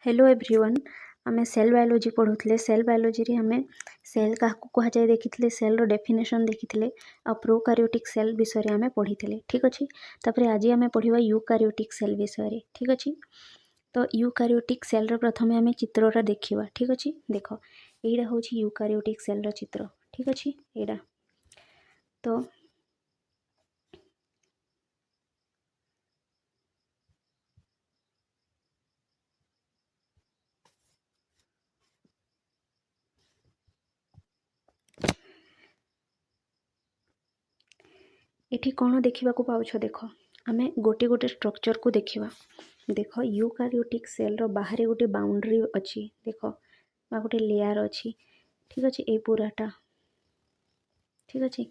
Hello everyone आमे cell biology पढ़ुଥିଲେ cell biology रे हमें सेल का कहा जाए देखिथिले सेल रो डेफिनेशन देखिथिले आ प्रोकार्योटिक सेल विषय रे हमें पढ़िथिले ठीक अछि। तापरे आज हमें पढ़िबा यूकार्योटिक सेल विषय रे ठीक अछि। तो यूकार्योटिक सेल रो प्रथमे हमें चित्रटा देखिबा ठीक अछि। देखो एइडा होछि यूकार्योटिक सेल रो चित्र ठीक अछि। एइडा तो एठी कौन देखा पाउछ देख आमे गोटे गोटे स्ट्रक्चर को देखा देख यूकार्योटिक सेल रो बाहर गोटे बाउंड्री अच्छी देख बा गोटे लेयर अच्छी ठीक अच्छे ए पूराटा ठीक अच्छे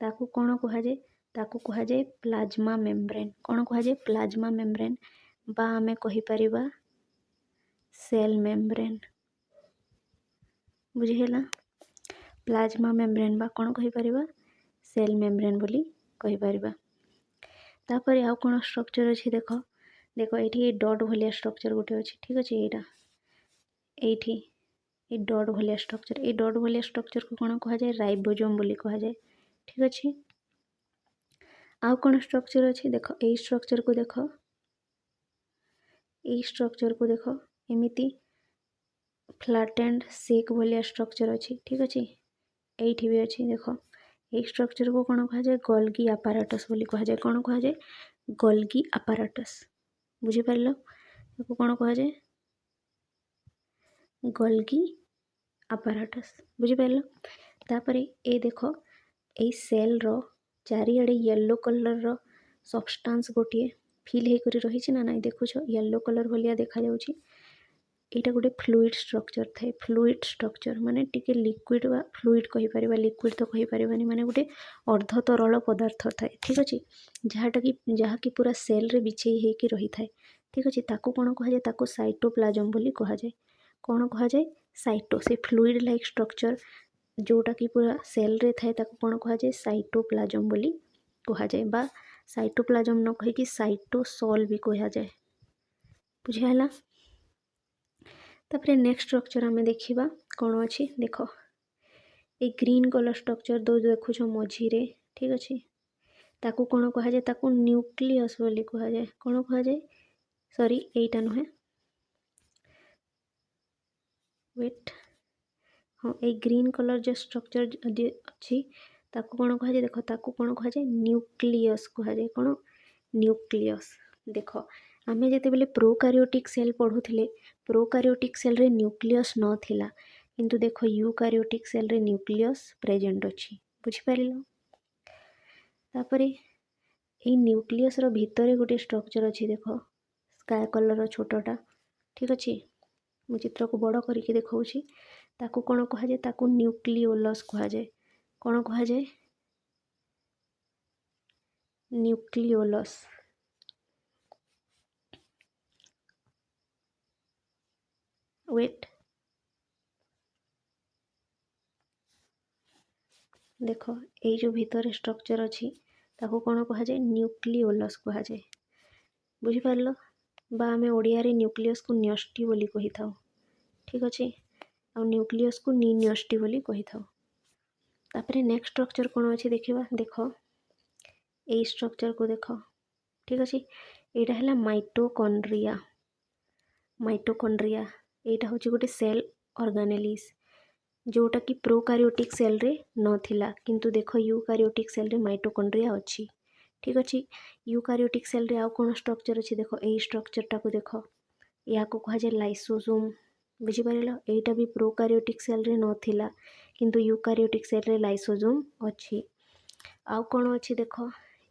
ताकू कौन कह जाए ताकू कह जाए प्लाज्मा मेम्ब्रेन कौन कह जाए प्लाज्मा मेम्ब्रेन बा आमे कहि परिबा सेल मेम्ब्रेन बुझीला प्लाज्मा मेम्ब्रेन बा कौन कहि परिबा सेल मेम्ब्रेन बोली कहि परिबा। तापर आउ कौन स्ट्रक्चर अच्छी देख देख ये डट भाया स्ट्रक्चर गोटे अच्छी ठीक अच्छे यहाँ ये डट भाया स्ट्रक्चर ये डट भाया स्ट्रक्चर को कौन कह जाए राइबोसोम बोली कह जाए ठीक अच्छे। आउ कौन स्ट्रक्चर अच्छी देख ये स्ट्रक्चर को देख ये स्ट्रक्चर को देख एमिति फ्लैटेंड शेक भाया स्ट्रक्चर अच्छी ठीक अच्छे ये भी अच्छी देख ये स्ट्रक्चर को कौन कह जाए गोल्गी आपाराटस बोली कह जाए कौन कह जाए गोल्गी आपाराटस बुझीपार कौन कह जाए गोल्गी आपाराटस बुझीपार। तापर ए देख ए सेल रो चारिआडे येलो कलर रो सब्सटेंस गोटे फिल होकर रही ना ना देखुछ येलो कलर भाया देखा जाउछि एटा गोटे फ्लूइड स्ट्रक्चर थाए फ्लूइड स्ट्रक्चर माने टिके लिक्विड बा फ्लूइड कहि परिबा लिक्विड तो कहि परिबानी माने गोटे अर्ध तरल पदार्थ थाए ठीक अछि जहा कि पूरा सेल रे बिछेई हेकी रही थाए ठीक अछि। ताकू कोन कहा जाए ताकू साइटोप्लाज्म बोली कहा जाए कौन कहा जाए साइटो से फ्लूइड लाइक स्ट्रक्चर जोटा कि पूरा सेल रे थाए ताकू कोन कहा जाए साइटोप्लाज्म बोली कहा जाए बा साइटोप्लाज्म न कहि कि साइटोसोल भी कहा जाए बुझाला। तापर नेक्स्ट स्ट्रक्चर आमे देखिबा कौन अच्छी देख ए ग्रीन कलर स्ट्रक्चर दो देखुछ मझी रे ठीक अच्छे ताकू कौन कहा जाए ताकू न्यूक्लियस बोली कहा जाए कौन कहा जाए सॉरी एटा नुहे वेट हाँ ए ग्रीन कलर जो स्ट्रक्चर अच्छी ताकू कौन कहा जाए देख ताकू कौन कहा जाए न्यूक्लियस कहा जाए कौन न्यूक्लियस देख आमे जेते बेले प्रोकार्योटिक सेल पढ़ुथिले प्रोकार्योटिक सेल रे न्यूक्लियस न थिला किंतु देख यूकार्योटिक सेल रे न्यूक्लियस प्रेजेंट अच्छी बुझिपारिल। तापर ये न्यूक्लियस रो भितर गोटे स्ट्रक्चर अच्छी देख स्काई कलर रो छोटटा ठीक अच्छे मु चित्र को बड़ करके देखौछि ताकू कौन कहा जाए ताकू न्यूक्लियोलस कहा जाए कौन कहा जाए न्यूक्लियोलस वेट देख ये जो भितर स्ट्रक्चर अच्छी ताकू कौन कहा जाए न्यूक्लियोलस कहा जाए बुझिपारल बा आमे ओडिया रे न्यूक्लियस को न्यष्टि बोली कहि थाउ ठीक अच्छे आ न्यूक्लियस को न्यष्टि बोली कहि थाउ। तापर नेक्स्ट स्ट्रक्चर कौन अच्छी देखिबा देख ए स्ट्रक्चर को देख ठीक अच्छे एटा है माइटोकॉन्ड्रिया माइटोकॉन्ड्रिया एटा होची गोटे सेल ऑर्गेनेलिस जोटा कि प्रोकार्योटिक सेल रे नथिला किंतु देख यूकार्योटिक सेल रे माइटोकॉन्ड्रिया अच्छी ठीक अच्छे। यूकार्योटिक सेल रे आउ कौन स्ट्रक्चर अच्छी देख ए स्ट्रक्चर टा को देख या को कहा जाए लाइसोसोम बुझिपारिल एटा भी प्रोकार्योटिक सेल रे नथिला किंतु यूकार्योटिक सेल रे लाइसोसोम अच्छी। आउ कौन अच्छी देख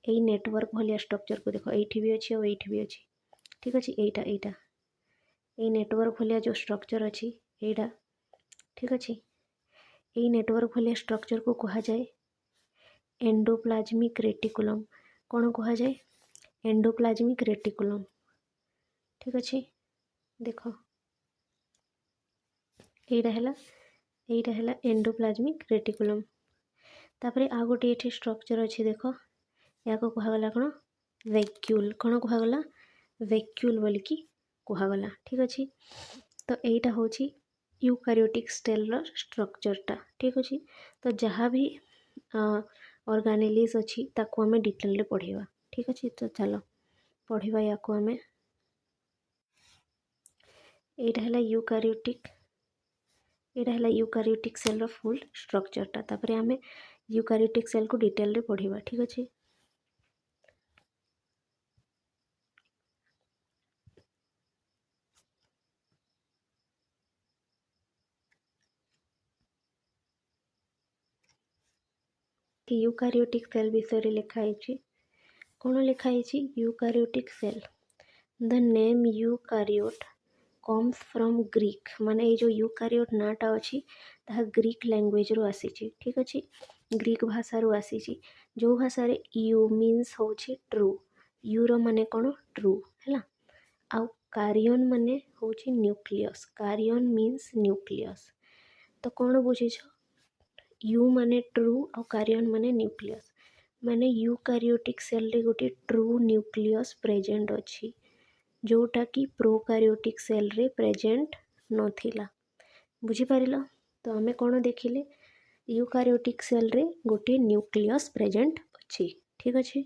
ए नेटवर्क भाया स्ट्रक्चर को देख एठी भी अच्छी और एठी भी अच्छी ठीक अच्छे एटा एटा ए नेटवर्क भाया जो स्ट्रक्चर अच्छी एटा ठीक अच्छे ये नेटवर्क भाया स्ट्रक्चर को कहा जाए एंडोप्लाज्मिक रेटिकुलम कौन कहा जाए एंडोप्लाज्मिक रेटिकुलम ठीक अच्छे देख एटा है एंडोप्लाज्मिक रेटिकुलम। तापर आ गोटे ये स्ट्रक्चर अच्छी देख या को कहगला कौन वैक्यूल कौन कहगला वैक्यूल बोलिकी କୁହାଗଲା। ଠିକ୍ ଅଛି। ତ ଏଇଟା ହେଉଛି ୟୁକାରିଓଟିକ୍ ସେଲ୍ର ଷ୍ଟ୍ରକ୍ଚରଟା। ଠିକ୍ ଅଛି। ତ ଯାହା ବି ଅର୍ଗାନେଲିସ୍ ଅଛି ତାକୁ ଆମେ ଡିଟେଲରେ ପଢ଼ିବା। ଠିକ୍ ଅଛି। ତ ଚାଲ ପଢ଼ିବା ୟାକୁ ଆମେ। ଏଇଟା ହେଲା ୟୁକାରିଓଟିକ୍ ସେଲ୍ର ଫୁଲ୍ ଷ୍ଟ୍ରକ୍ଚରଟା। ତାପରେ ଆମେ ୟୁକାରିଓଟିକ୍ ସେଲ୍କୁ ଡିଟେଲରେ ପଢ଼ିବା। ଠିକ୍ ଅଛି। ୟୁକାରିଓଟିକ୍ ସେଲ୍ ବିଷୟରେ ଲେଖା ହେଇଛି। କ'ଣ ଲେଖା ହେଇଛି? Eukaryotic cell. The name eukaryote comes from Greek. ମାନେ ଏଇ ଯେଉଁ ୟୁକାରିଓଟ୍ ନାଁଟା ଅଛି ତାହା ଗ୍ରୀକ୍ ଲାଙ୍ଗୁଏଜରୁ ଆସିଛି। ଠିକ୍ ଅଛି। ଗ୍ରୀକ୍ ଭାଷାରୁ ଆସିଛି। ଯେଉଁ ଭାଷାରେ ୟୁ ମିନ୍ସ ହେଉଛି ଟ୍ରୁ। ୟୁର ମାନେ କ'ଣ? ଟ୍ରୁ ହେଲା। ଆଉ କାରିଅନ୍ ମାନେ ହେଉଛି ନ୍ୟୁକ୍ଲିୟସ୍। କାରିଅନ୍ means nucleus. ତ କ'ଣ ବୁଝିଛ? ୟୁ ମାନେ ଟ୍ରୁ ଆଉ କାରିଅନ୍ ମାନେ ନ୍ୟୁକ୍ଲିୟସ୍। ମାନେ ୟୁକାରିଓଟିକ୍ ସେଲ୍ରେ ଗୋଟେ ଟ୍ରୁ ନ୍ୟୁକ୍ଲିୟସ୍ ପ୍ରେଜେଣ୍ଟ ଅଛି, ଯେଉଁଟାକି ପ୍ରୋକାରିଓଟିକ୍ ସେଲ୍ରେ ପ୍ରେଜେଣ୍ଟ ନଥିଲା। ବୁଝିପାରିଲ? ତ ଆମେ କ'ଣ ଦେଖିଲେ? ୟୁକାରିଓଟିକ୍ ସେଲ୍ରେ ଗୋଟିଏ ନ୍ୟୁକ୍ଲିୟସ୍ ପ୍ରେଜେଣ୍ଟ ଅଛି। ଠିକ୍ ଅଛି।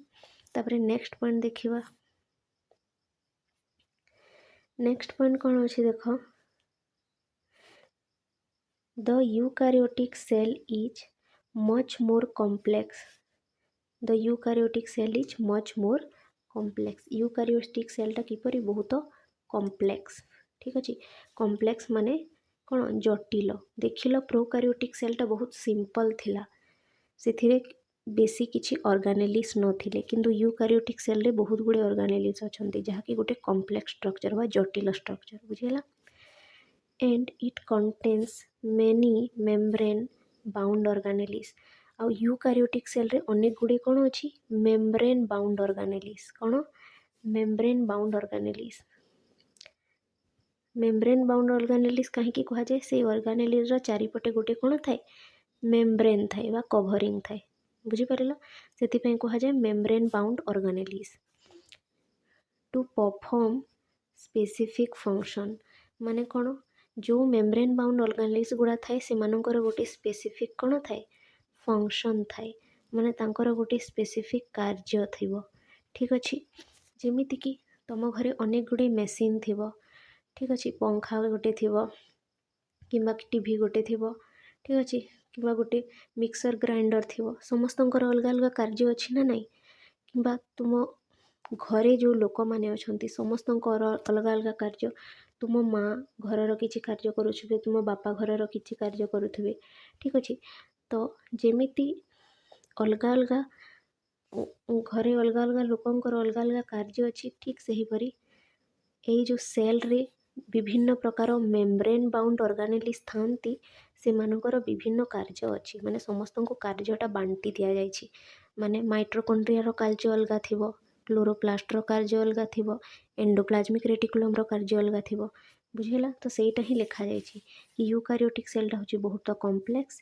ତାପରେ ନେକ୍ସଟ ପଏଣ୍ଟ ଦେଖିବା। ନେକ୍ସଟ ପଏଣ୍ଟ କ'ଣ ଅଛି ଦେଖ। The eukaryotic cell is much more complex. The eukaryotic cell is much more complex. eukaryotic cellଟା କିପରି? ବହୁତ କମ୍ପ୍ଲେକ୍ସ। ଠିକ୍ ଅଛି। କମ୍ପ୍ଲେକ୍ସ ମାନେ କ'ଣ? ଜଟିଳ। ଦେଖିଲ ପ୍ରୋକାରିଓଟିକ୍ ସେଲ୍ଟା ବହୁତ ସିମ୍ପଲ୍ ଥିଲା, ସେଥିରେ ବେଶୀ କିଛି ଅର୍ଗାନେଲିସ୍ ନଥିଲେ, କିନ୍ତୁ ୟୁକାରିଓଟିକ୍ ସେଲ୍ରେ ବହୁତ ଗୁଡ଼ିଏ ଅର୍ଗାନେଲିସ୍ ଅଛନ୍ତି, ଯାହାକି ଗୋଟେ କମ୍ପ୍ଲେକ୍ସ ଷ୍ଟ୍ରକ୍ଚର ବା ଜଟିଳ ଷ୍ଟ୍ରକ୍ଚର। ବୁଝିହେଲା? and it contains many membrane bound organelles. ଆଉ ୟୁକାରିଓଟିକ୍ ସେଲ୍ରେ ଅନେକ ଗୁଡ଼ିଏ କ'ଣ ଅଛି? Membrane bound organelles. କ'ଣ? Membrane bound organelles. Membrane bound organelles କାହିଁକି କୁହାଯାଏ? ସେଇ ଅର୍ଗାନେଲିସ୍ର ଚାରିପଟେ ଗୋଟେ କ'ଣ ଥାଏ? ମେମ୍ବ୍ରେନ୍ ଥାଏ ବା କଭରିଂ ଥାଏ। ବୁଝିପାରିଲ? ସେଥିପାଇଁ କୁହାଯାଏ membrane bound organelles. To perform specific function. ମାନେ କ'ଣ? ଯେଉଁ ମେମ୍ବ୍ରେନ୍ ବାଉଣ୍ଡ ଅର୍ଗାନେଲିସ୍ ଗୁଡ଼ା ଥାଏ ସେମାନଙ୍କର ଗୋଟେ ସ୍ପେସିଫିକ୍ କ'ଣ ଥାଏ? ଫଙ୍କସନ୍ ଥାଏ। ମାନେ ତାଙ୍କର ଗୋଟେ ସ୍ପେସିଫିକ୍ କାର୍ଯ୍ୟ ଥିବ। ଠିକ୍ ଅଛି। ଯେମିତିକି ତୁମ ଘରେ ଅନେକ ଗୁଡ଼ିଏ ମେସିନ୍ ଥିବ। ଠିକ୍ ଅଛି। ପଙ୍ଖା ଗୋଟେ ଥିବ, କିମ୍ବା ଟିଭି ଗୋଟେ ଥିବ। ଠିକ୍ ଅଛି। କିମ୍ବା ଗୋଟେ ମିକ୍ସର ଗ୍ରାଇଣ୍ଡର ଥିବ। ସମସ୍ତଙ୍କର ଅଲଗା ଅଲଗା କାର୍ଯ୍ୟ ଅଛି ନା ନାହିଁ? କିମ୍ବା ତୁମ ଘରେ ଯେଉଁ ଲୋକମାନେ ଅଛନ୍ତି ସମସ୍ତଙ୍କର ଅଲଗା ଅଲଗା କାର୍ଯ୍ୟ। ତୁମ ମା ଘରର କିଛି କାର୍ଯ୍ୟ କରୁଥିବେ, ତୁମ ବାପା ଘରର କିଛି କାର୍ଯ୍ୟ କରୁଥିବେ। ଠିକ୍ ଅଛି। ତ ଯେମିତି ଅଲଗା ଅଲଗା ଘରେ ଅଲଗା ଅଲଗା ଲୋକଙ୍କର ଅଲଗା ଅଲଗା କାର୍ଯ୍ୟ ଅଛି, ଠିକ୍ ସେହିପରି ଏଇ ଯେଉଁ ସେଲ୍ରେ ବିଭିନ୍ନ ପ୍ରକାର ମେମ୍ବ୍ରେନ୍ ବାଉଣ୍ଡ ଅର୍ଗାନେଲିସ୍ ଥାଆନ୍ତି, ସେମାନଙ୍କର ବିଭିନ୍ନ କାର୍ଯ୍ୟ ଅଛି। ମାନେ ସମସ୍ତଙ୍କୁ କାର୍ଯ୍ୟଟା ବାଣ୍ଟି ଦିଆଯାଇଛି। ମାନେ ମାଇଟ୍ରୋକଣ୍ଡ୍ରିଆର କାର୍ଯ୍ୟ ଅଲଗା ଥିବ, କ୍ଲୋରୋପ୍ଲାଷ୍ଟର କାର୍ଯ୍ୟ ଅଲଗା ଥିବ, ଏଣ୍ଡୋପ୍ଲାଜମିକ୍ ରେଟିକୁଲମର କାର୍ଯ୍ୟ ଅଲଗା ଥିବ। ବୁଝିହେଲା? ତ ସେଇଟା ହିଁ ଲେଖାଯାଇଛି କି ୟୁକାରିଓଟିକ୍ ସେଲ୍ଟା ହେଉଛି ବହୁତ କମ୍ପ୍ଲେକ୍ସ।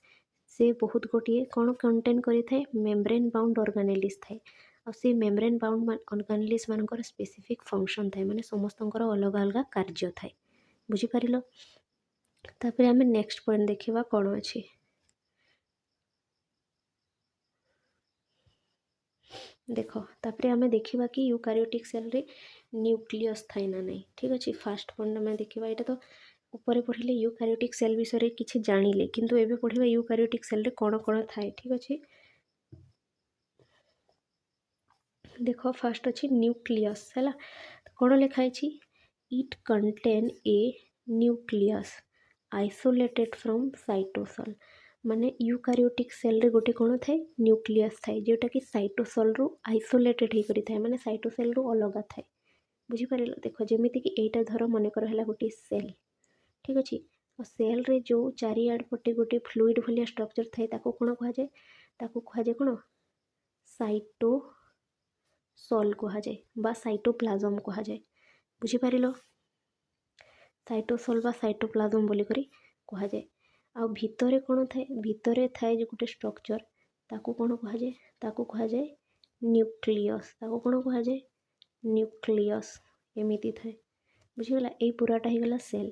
ସେ ବହୁତ ଗୋଟିଏ କ'ଣ କଣ୍ଟେନ୍ କରିଥାଏ? ମେମ୍ବ୍ରେନ୍ ବାଉଣ୍ଡ ଅର୍ଗାନେଲିସ୍ ଥାଏ। ଆଉ ସେଇ ମେମ୍ବ୍ରେନ୍ ବାଉଣ୍ଡ ଅର୍ଗାନେଲିସ୍ ମାନଙ୍କର ସ୍ପେସିଫିକ୍ ଫଙ୍କସନ୍ ଥାଏ। ମାନେ ସମସ୍ତଙ୍କର ଅଲଗା ଅଲଗା କାର୍ଯ୍ୟ ଥାଏ। ବୁଝିପାରିଲ? ତାପରେ ଆମେ ନେକ୍ସଟ ପଏଣ୍ଟ ଦେଖିବା କ'ଣ ଅଛି। ଦେଖ, ତାପରେ ଆମେ ଦେଖିବା କି ୟୁକାରିଓଟିକ୍ ସେଲ୍ରେ ନ୍ୟୁକ୍ଲିୟସ୍ ଥାଏ ନା ନାହିଁ। ଠିକ୍ ଅଛି। ଫାଷ୍ଟ ପଏଣ୍ଟ ଆମେ ଦେଖିବା। ଏଇଟା ତ ଉପରେ ପଢ଼ିଲେ ୟୁକାରିଓଟିକ୍ ସେଲ୍ ବିଷୟରେ କିଛି ଜାଣିଲେ, କିନ୍ତୁ ଏବେ ପଢ଼ିବା ୟୁକାରିଓଟିକ୍ ସେଲ୍ରେ କ'ଣ କ'ଣ ଥାଏ। ଠିକ୍ ଅଛି। ଦେଖ, ଫାଷ୍ଟ ଅଛି ନ୍ୟୁକ୍ଲିୟସ୍ ହେଲା। କ'ଣ ଲେଖା ହେଇଛି? It contain a nucleus isolated from cytosol. ମାନେ ୟୁକାରିଓଟିକ୍ ସେଲ୍ରେ ଗୋଟେ କ'ଣ ଥାଏ? ନ୍ୟୁକ୍ଲିୟସ୍ ଥାଏ, ଯେଉଁଟାକି ସାଇଟୋସଲ୍ରୁ ଆଇସୋଲେଟେଡ୍ ହେଇକରି ଥାଏ। ମାନେ ସାଇଟୋସେଲ୍ରୁ ଅଲଗା ଥାଏ। ବୁଝିପାରିଲ? ଦେଖ, ଯେମିତିକି ଏଇଟା ଧର ମନେକର ହେଲା ଗୋଟିଏ ସେଲ୍। ଠିକ୍ ଅଛି। ଆଉ ସେଲ୍ରେ ଯେଉଁ ଚାରିଆଡ଼ ପଟେ ଗୋଟେ ଫ୍ଲୁଇଡ଼ ଭଳିଆ ଷ୍ଟ୍ରକ୍ଚର ଥାଏ, ତାକୁ କ'ଣ କୁହାଯାଏ? ତାକୁ କୁହାଯାଏ କ'ଣ? ସାଇଟୋସଲ୍ କୁହାଯାଏ ବା ସାଇଟୋପ୍ଲାଜମ୍ କୁହାଯାଏ। ବୁଝିପାରିଲ? ସାଇଟୋସଲ୍ ବା ସାଇଟୋପ୍ଲାଜମ୍ ବୋଲିକରି କୁହାଯାଏ। ଆଉ ଭିତରେ କ'ଣ ଥାଏ? ଭିତରେ ଥାଏ ଯେ ଗୋଟେ ଷ୍ଟ୍ରକ୍ଚର, ତାକୁ କ'ଣ କୁହାଯାଏ? ତାକୁ କୁହାଯାଏ ନ୍ୟୁକ୍ଲିୟସ୍। ତାକୁ କ'ଣ କୁହାଯାଏ? ନ୍ୟୁକ୍ଲିୟସ୍। ଏମିତି ଥାଏ। बुझीगला यही पूराटा होगला सेल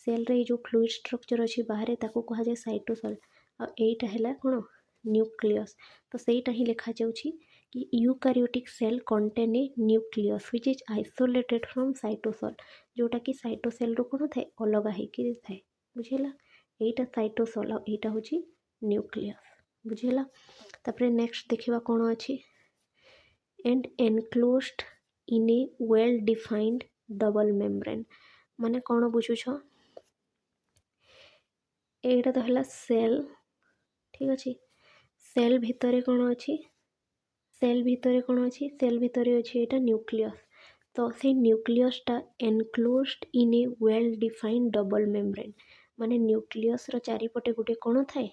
सेल रे जो फ्लूइड स्ट्रक्चर अच्छी बाहर ताको कहा जाए साइटोसेल आ एटा है कौन न्यूक्लियस तो सहीटा ही लिखा जाउछि कि eukaryotic cell contain a nucleus which is isolated from cytosol जोटा कि साइटोसेल रो कौन थाए अलग होकर थाए बुझीगला एटा साइटोसेल आ एटा होछि न्यूक्लियस बुझीगला तापर नेक्स्ट देखिबा कौन अच्छी and enclosed in a well defined double membrane माने कौन बुझुछ एटा तो है सेल ठीक अच्छे सेल भितर कौन अच्छी सेल भितर कौन अच्छी सेल भितर अच्छी एटा न्यूक्लियस तो से न्यूक्लियसटा enclosed in a well defined double membrane माने न्यूक्लियस रो चारिपटे गोटे कौन थाए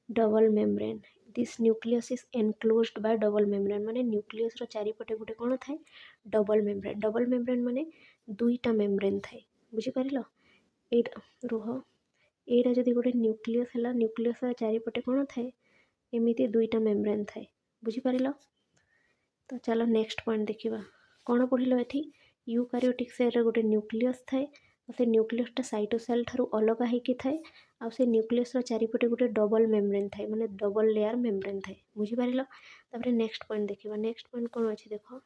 double membrane this nucleus is enclosed by double membrane माने न्यूक्लियस रो चारिपटे गोटे कौन थाए डबल मेम्ब्रेन माने दुईटा मेम्ब्रेन थाए बुझी पारिलो एटा रुह एटा जदि गोटे न्यूक्लियस है न्यूक्लियस चारिपटे कौन थाए एमिति दुईटा मेम्ब्रेन थाए बुझी पारिलो तो चलो नेक्स्ट पॉइंट देखिबा कौन पढ़िलो एठी यूकारियोटिक सेल रे गोटे न्यूक्लियस थाए से न्यूक्लियसटा साइटोसेल ठारू अलग होकर थाए आ से न्यूक्लियस चारिपटे गोटे डबल मेम्ब्रेन थाए माने डबल लेयर मेम्ब्रेन थाए बुझी पारिलो तापर नेक्स्ट पॉइंट देखिबा नेक्स्ट पॉइंट कौन अछि देखो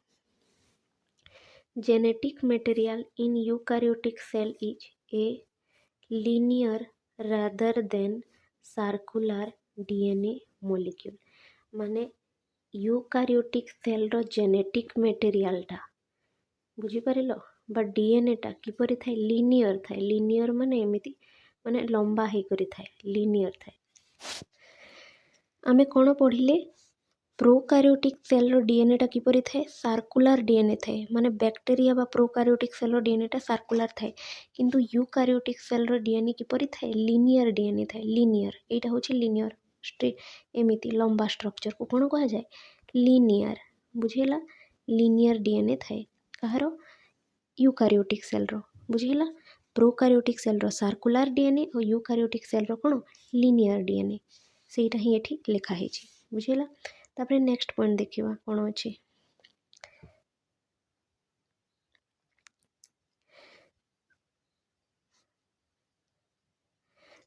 genetic material in eukaryotic cell is a linear rather than circular DNA molecule माने यूकारियोटिक सेल रो जेनेटिक मटेरियलटा बुझी पारिलो बा डीएनएटा किपरि थाए लिनियर माने एमिति माने लंबा होकर थाए लिनियर थाए आमे कौन पढ़िले प्रोकारियोटिक सेल रो डीएनएटा किपरि थाए सर्कुलर डीएनए थाए माने बैक्टेरिया बा प्रोकारियोटिक सेल रो डीएनएटा सर्कुलर थाए किंतु यूकारियोटिक सेल रो डीएनए किपरि थाए लिनियर डीएनए थाए लिनियर एटा होछि लिनियर एमिति लंबा स्ट्रक्चर को कौन कहा जाए लिनियर बुझीगला लिनियर डीएनए थाए कहारो यूकारियोटिक सेल रो बुझीगला प्रोकारियोटिक सेल रो सर्कुलर डीएनए और यूकारियोटिक सेल रो कौन लिनियर डीएनए सेटा ही एठी लिखा हेछि बुझीगला तापर नेक्स्ट पॉइंट देखिबा कौन अछि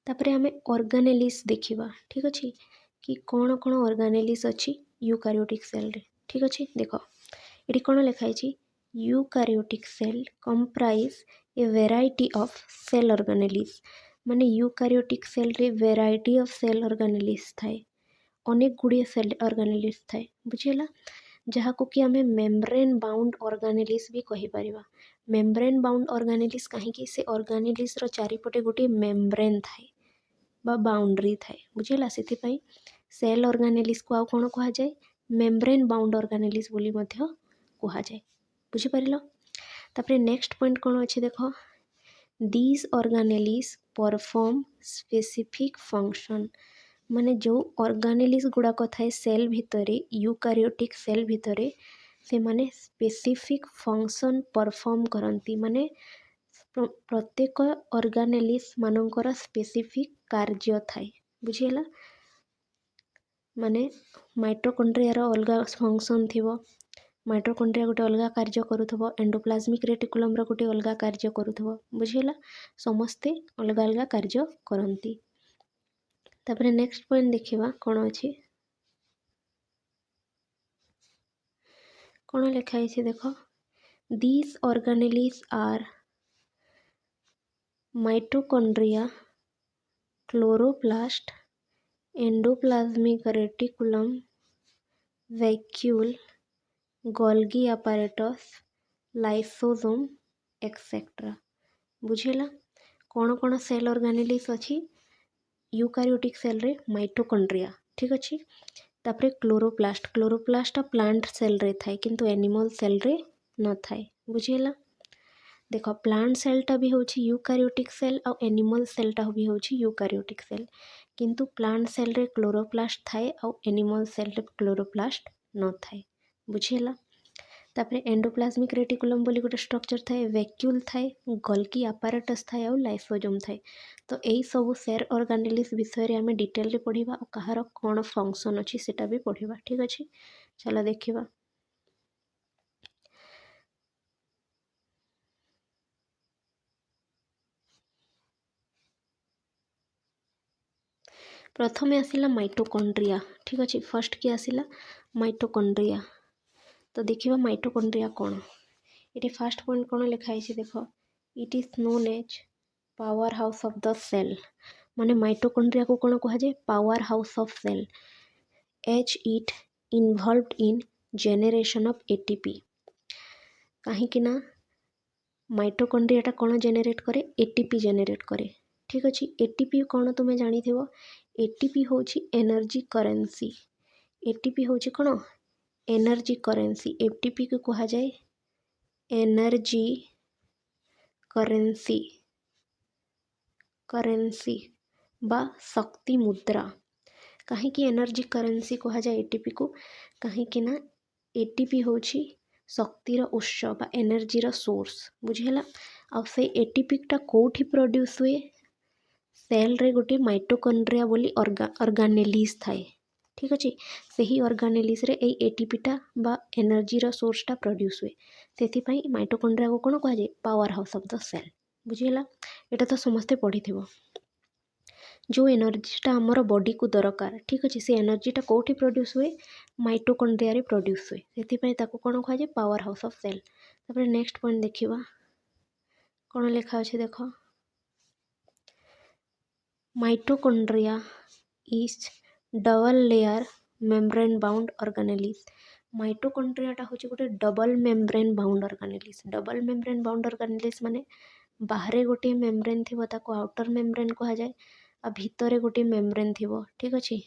तापर आमे ऑर्गेनेलिस देखिबा ठीक अछि कि कौन कौन ऑर्गेनेलिस अछि यूकारियोटिक सेल रे ठीक अछि देखो एठी कौन लिखा हेछि eukaryotic cell comprise a variety of cell organelles माने यूकारियोटिक सेल रे वेराइटी ऑफ सेल ऑर्गेनेलिस थाए अनेक गुड़िए सेल ऑर्गेनेलिस थाए बुझीगला जहाँ को कि आमे मेम्ब्रेन बाउंड ऑर्गेनेलिस भी कहि परिबा मेम्ब्रेन बाउंड ऑर्गेनेलिस कहीं से ऑर्गेनेलिस रो चारिपटे गोटे मेम्ब्रेन थाए बा बाउंड्री थाए बुझीगला सेति सेल ऑर्गेनेलिस को आउ कौन कहा जाए मेम्ब्रेन बाउंड ऑर्गेनेलिस बोली मध्य कहा जाए बुझी पारिलो तापर नेक्स्ट पॉइंट कौन अच्छे देखो these organelles perform specific function माने जो ऑर्गेनेलिस गुड़ाक थाए सेल भितरे यूकारियोटिक सेल भितरे से माने स्पेसिफिक फंक्शन परफॉर्म करती माने प्रत्येक ऑर्गेनेलिस मानकर स्पेसिफिक कार्य थाए बुझीगला माने माइटोकॉन्ड्रिया अलग फंक्शन थिबो माइटोकॉन्ड्रिया गोटे अलग कार्य करुथबो एंडोप्लाज्मिक रेटिकुलम रो गोटे अलग कार्य करुथबो बुझीगला समस्ते अलग अलग कार्य करती तापर नेक्स्ट पॉइंट देखिबा कौन अछि कौन लिखा है देखो these organelles are mitochondria chloroplast endoplasmic reticulum vacuole Golgi apparatus lysosome etcetera बुझेला कौन कौन सेल ऑर्गेनेलिस अच्छी यूकारियोटिक सेल रे माइटोकॉन्ड्रिया ठीक अच्छे तापर क्लोरोप्लास्ट प्लांट सेल रे थाए किंतु एनिमल सेल रे न थाए बुझेला देख प्लांट सेलटा भी होछि यूकारियोटिक सेल और एनिमल सेलटा भी होछि यूकारियोटिक सेल किंतु प्लांट सेल रे क्लोरोप्लास्ट थाए और एनिमल सेल रे क्लोरोप्लास्ट न थाए बुझेला तापर एंडोप्लाज्मिक रेटिकुलम बोली गोटे स्ट्रक्चर थाए वैक्यूल थाए गोल्गी apparatus थाए और लाइसोसोम थाए तो यही सब सेल ऑर्गेनेलिस विषय आम डिटेल रे पढ़िबा और कहार कौन फंक्शन अच्छी सेटा भी पढ़िबा ठीक अच्छे चलो देखिबा प्रथमे आसिला माइटोकॉन्ड्रिया। ठीक अच्छे, फर्स्ट कि आसिला माइटोकॉन्ड्रिया। तो देखिए माइटोकॉन्ड्रिया कौन। ये फास्ट पॉइंट कौन लिखाई देख, it is known as power house of the cell. माने माइटोकॉन्ड्रिया को कौन कहुए, power house of cell, as it involved in generation of ATP. कहीं ना माइटोकॉन्ड्रियाटा कौन जेनेरेट करे, एटीपी जेनेरेट करे। ठीक अच्छे, एटीपी कौन तुम्हें जानी थो, एटीपी हूँ एनर्जी करेन्सी। एटीपी हूँ कौन, एनर्जी करेन्सी। एटीपी को कह जाए एनर्जी करेन्सी, करेन्सी बा शक्ति मुद्रा। कहीं एनर्जी करेन्सी कह जाए एटीपी को, कहीं ना एटीपी हूँ शक्तिर उत्स बा एनर्जीर सोर्स। बुझीगला। आ से एटीपीटा कौटी प्रोड्यूस हुए, सेल रे गोटे माइटोकॉन्ड्रिया बोली ऑर्गानेलिज थाए। ठीक अच्छे, से ही ऑर्गानेलिज रे ए एटीपीटा बा एनर्जीर सोर्सटा प्रोड्यूस हुए। से माइटोकॉन्ड्रिया को कौन कह जाए, power house of the cell. बुझीगला। एटा तो समस्ते पढ़ी थो। जो एनर्जीटा आमर बॉडी को दरकार, ठीक अच्छे, से एनर्जीटा कौटी प्रोड्यूस हुए, माइटोकॉन्ड्रिया रे प्रोड्यूस हुए। से कौन कह जाए, पावर हाउस ऑफ सेल। तापर नेक्स्ट पॉइंट देखिबा कौन लिखा अच्छे देख, mitochondria is double layer membrane bound organelles. माइटोकॉन्ड्रियाटा हूँ गोटे double membrane bound organelles. Double membrane bound organelles माने बाहरे गोटे मेम्ब्रेन थी, आउटर मेम्ब्रेन कह जाए, आ भितरे गोटे मेम्ब्रेन थी। ठीक अच्छे,